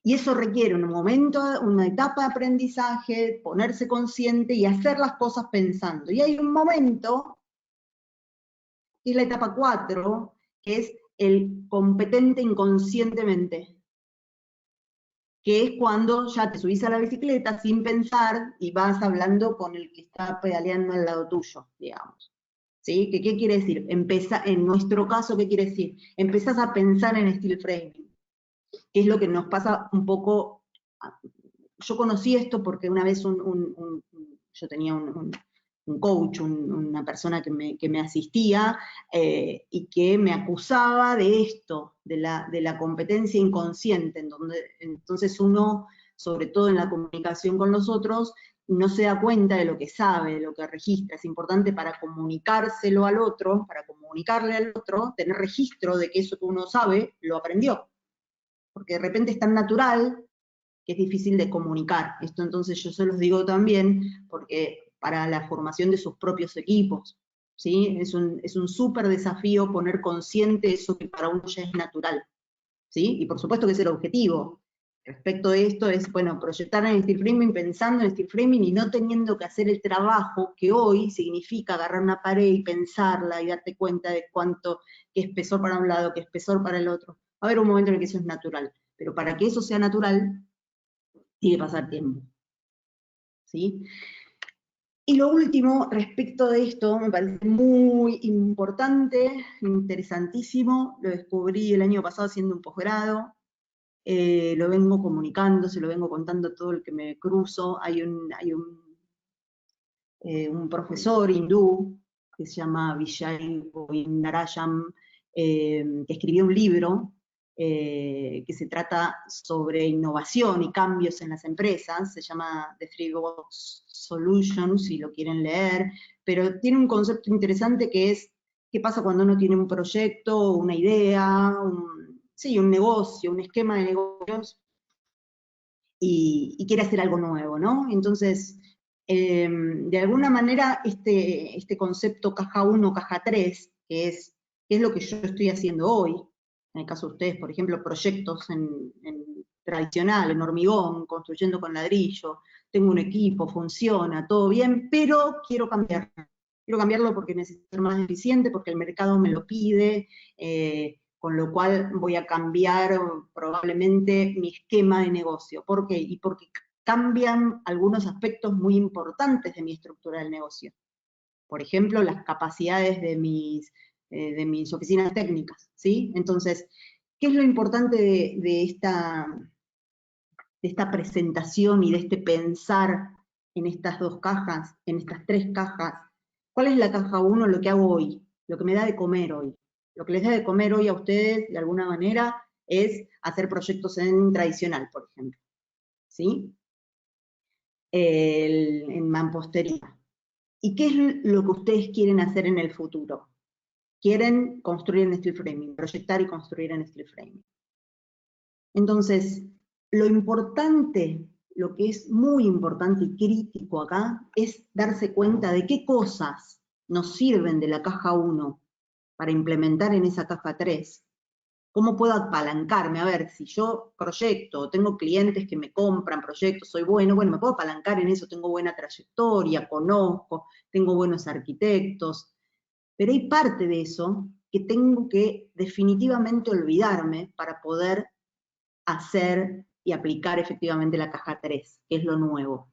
Y eso requiere un momento, una etapa de aprendizaje, ponerse consciente y hacer las cosas pensando. Y hay un momento, que es la etapa 4, que es el competente inconscientemente, que es cuando ya te subís a la bicicleta sin pensar y vas hablando con el que está pedaleando al lado tuyo, digamos. ¿Sí? ¿Qué quiere decir? En nuestro caso, ¿qué quiere decir? Empezás a pensar en steel framing, que es lo que nos pasa un poco. Yo conocí esto porque una vez yo tenía un coach, una persona que me asistía y que me acusaba de esto, de la competencia inconsciente, en donde entonces uno, sobre todo en la comunicación con los otros, no se da cuenta de lo que sabe, de lo que registra. Es importante para comunicárselo al otro, para comunicarle al otro, tener registro de que eso que uno sabe, lo aprendió. Porque de repente es tan natural que es difícil de comunicar. Esto entonces yo se los digo también, porque para la formación de sus propios equipos, ¿sí? Es un súper desafío poner consciente eso que para uno ya es natural, ¿sí? Y por supuesto que es el objetivo. Respecto de esto es, bueno, proyectar en steel framing, pensando en steel framing y no teniendo que hacer el trabajo que hoy significa agarrar una pared y pensarla y darte cuenta de qué espesor para un lado, qué espesor para el otro. Va a haber un momento en el que eso es natural, pero para que eso sea natural, tiene que pasar tiempo. ¿Sí? Y lo último, respecto de esto, me parece muy importante, interesantísimo, lo descubrí el año pasado haciendo un posgrado, lo vengo comunicando, se lo vengo contando a todo el que me cruzo. Hay un profesor hindú, que se llama Vijay Govindarajan, que escribió un libro que se trata sobre innovación y cambios en las empresas, se llama The Three Box Solution, si lo quieren leer, pero tiene un concepto interesante que es qué pasa cuando uno tiene un proyecto, una idea, un negocio, un esquema de negocios, y quiere hacer algo nuevo, ¿no? Entonces, de alguna manera, este concepto caja 1, caja 3, que es lo que yo estoy haciendo hoy, en el caso de ustedes, por ejemplo, proyectos en tradicional, en hormigón, construyendo con ladrillo, tengo un equipo, funciona, todo bien, pero quiero cambiarlo. Quiero cambiarlo porque necesito ser más eficiente, porque el mercado me lo pide, con lo cual voy a cambiar probablemente mi esquema de negocio. ¿Por qué? Y porque cambian algunos aspectos muy importantes de mi estructura del negocio. Por ejemplo, las capacidades de mis oficinas técnicas, ¿sí? Entonces, ¿qué es lo importante de esta presentación y de este pensar en estas dos cajas, en estas tres cajas? ¿Cuál es la caja 1? Lo que hago hoy, lo que me da de comer hoy. Lo que les da de comer hoy a ustedes, de alguna manera, es hacer proyectos en tradicional, por ejemplo, ¿sí? En mampostería. ¿Y qué es lo que ustedes quieren hacer en el futuro? Quieren construir en steel framing, proyectar y construir en steel framing. Entonces, lo importante, lo que es muy importante y crítico acá, es darse cuenta de qué cosas nos sirven de la caja 1 para implementar en esa caja 3. ¿Cómo puedo apalancarme? A ver, si yo proyecto, tengo clientes que me compran proyectos, soy bueno, me puedo apalancar en eso, tengo buena trayectoria, conozco, tengo buenos arquitectos, pero hay parte de eso que tengo que definitivamente olvidarme para poder hacer y aplicar efectivamente la caja 3, que es lo nuevo.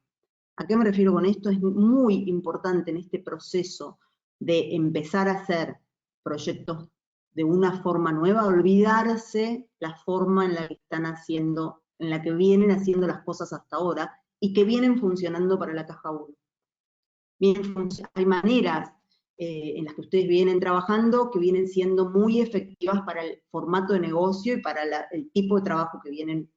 ¿A qué me refiero con esto? Es muy importante en este proceso de empezar a hacer proyectos de una forma nueva, olvidarse la forma en la que están haciendo, en la que vienen haciendo las cosas hasta ahora y que vienen funcionando para la caja 1. Hay maneras en las que ustedes vienen trabajando que vienen siendo muy efectivas para el formato de negocio y para el tipo de trabajo que vienen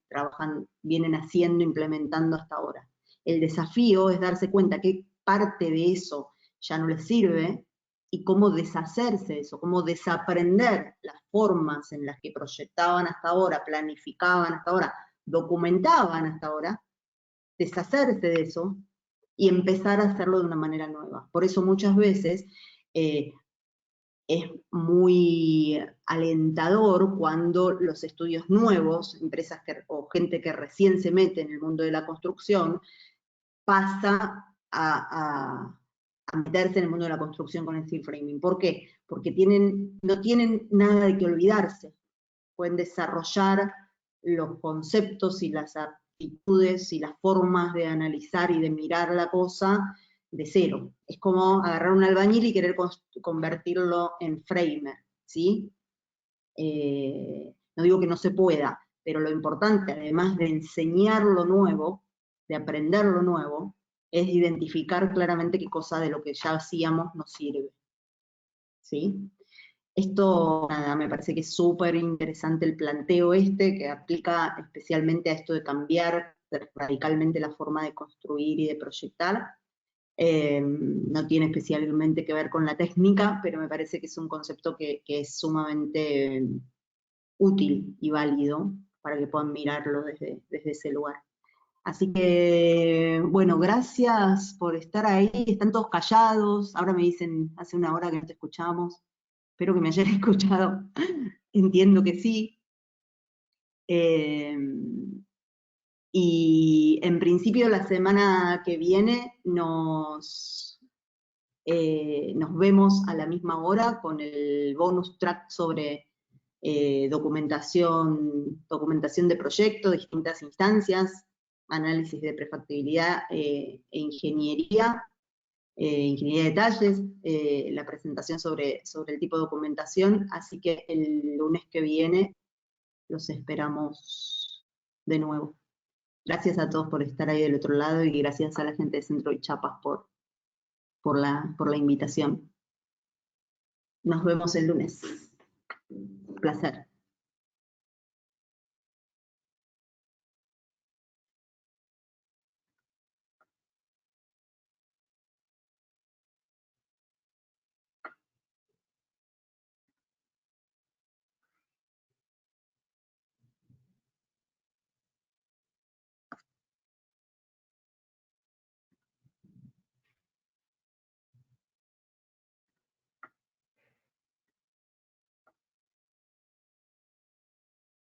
haciendo, implementando hasta ahora. El desafío es darse cuenta que parte de eso ya no les sirve y cómo deshacerse de eso, cómo desaprender las formas en las que proyectaban hasta ahora, planificaban hasta ahora, documentaban hasta ahora, deshacerse de eso y empezar a hacerlo de una manera nueva. Por eso muchas veces es muy alentador cuando los estudios nuevos, empresas o gente que recién se mete en el mundo de la construcción, pasa a meterse en el mundo de la construcción con el steel framing. ¿Por qué? Porque no tienen nada de que olvidarse. Pueden desarrollar los conceptos y las actitudes y las formas de analizar y de mirar la cosa de cero. Es como agarrar un albañil y querer convertirlo en framer, ¿sí? No digo que no se pueda, pero lo importante, además de enseñar lo nuevo, de aprender lo nuevo, es identificar claramente qué cosa de lo que ya hacíamos nos sirve, ¿sí? Esto, nada, me parece que es súper interesante el planteo que aplica especialmente a esto de cambiar radicalmente la forma de construir y de proyectar. No tiene especialmente que ver con la técnica, pero me parece que es un concepto que es sumamente útil y válido para que puedan mirarlo desde ese lugar. Así que, bueno, gracias por estar ahí. Están todos callados. Ahora me dicen, hace una hora que no te escuchamos. Espero que me hayan escuchado. Entiendo que sí. Y en principio la semana que viene nos vemos a la misma hora con el bonus track sobre documentación de proyecto, distintas instancias, análisis de prefactibilidad e ingeniería de detalles, la presentación sobre el tipo de documentación, así que el lunes que viene los esperamos de nuevo. Gracias a todos por estar ahí del otro lado y gracias a la gente de Centro y Chiapas por la invitación. Nos vemos el lunes. Placer.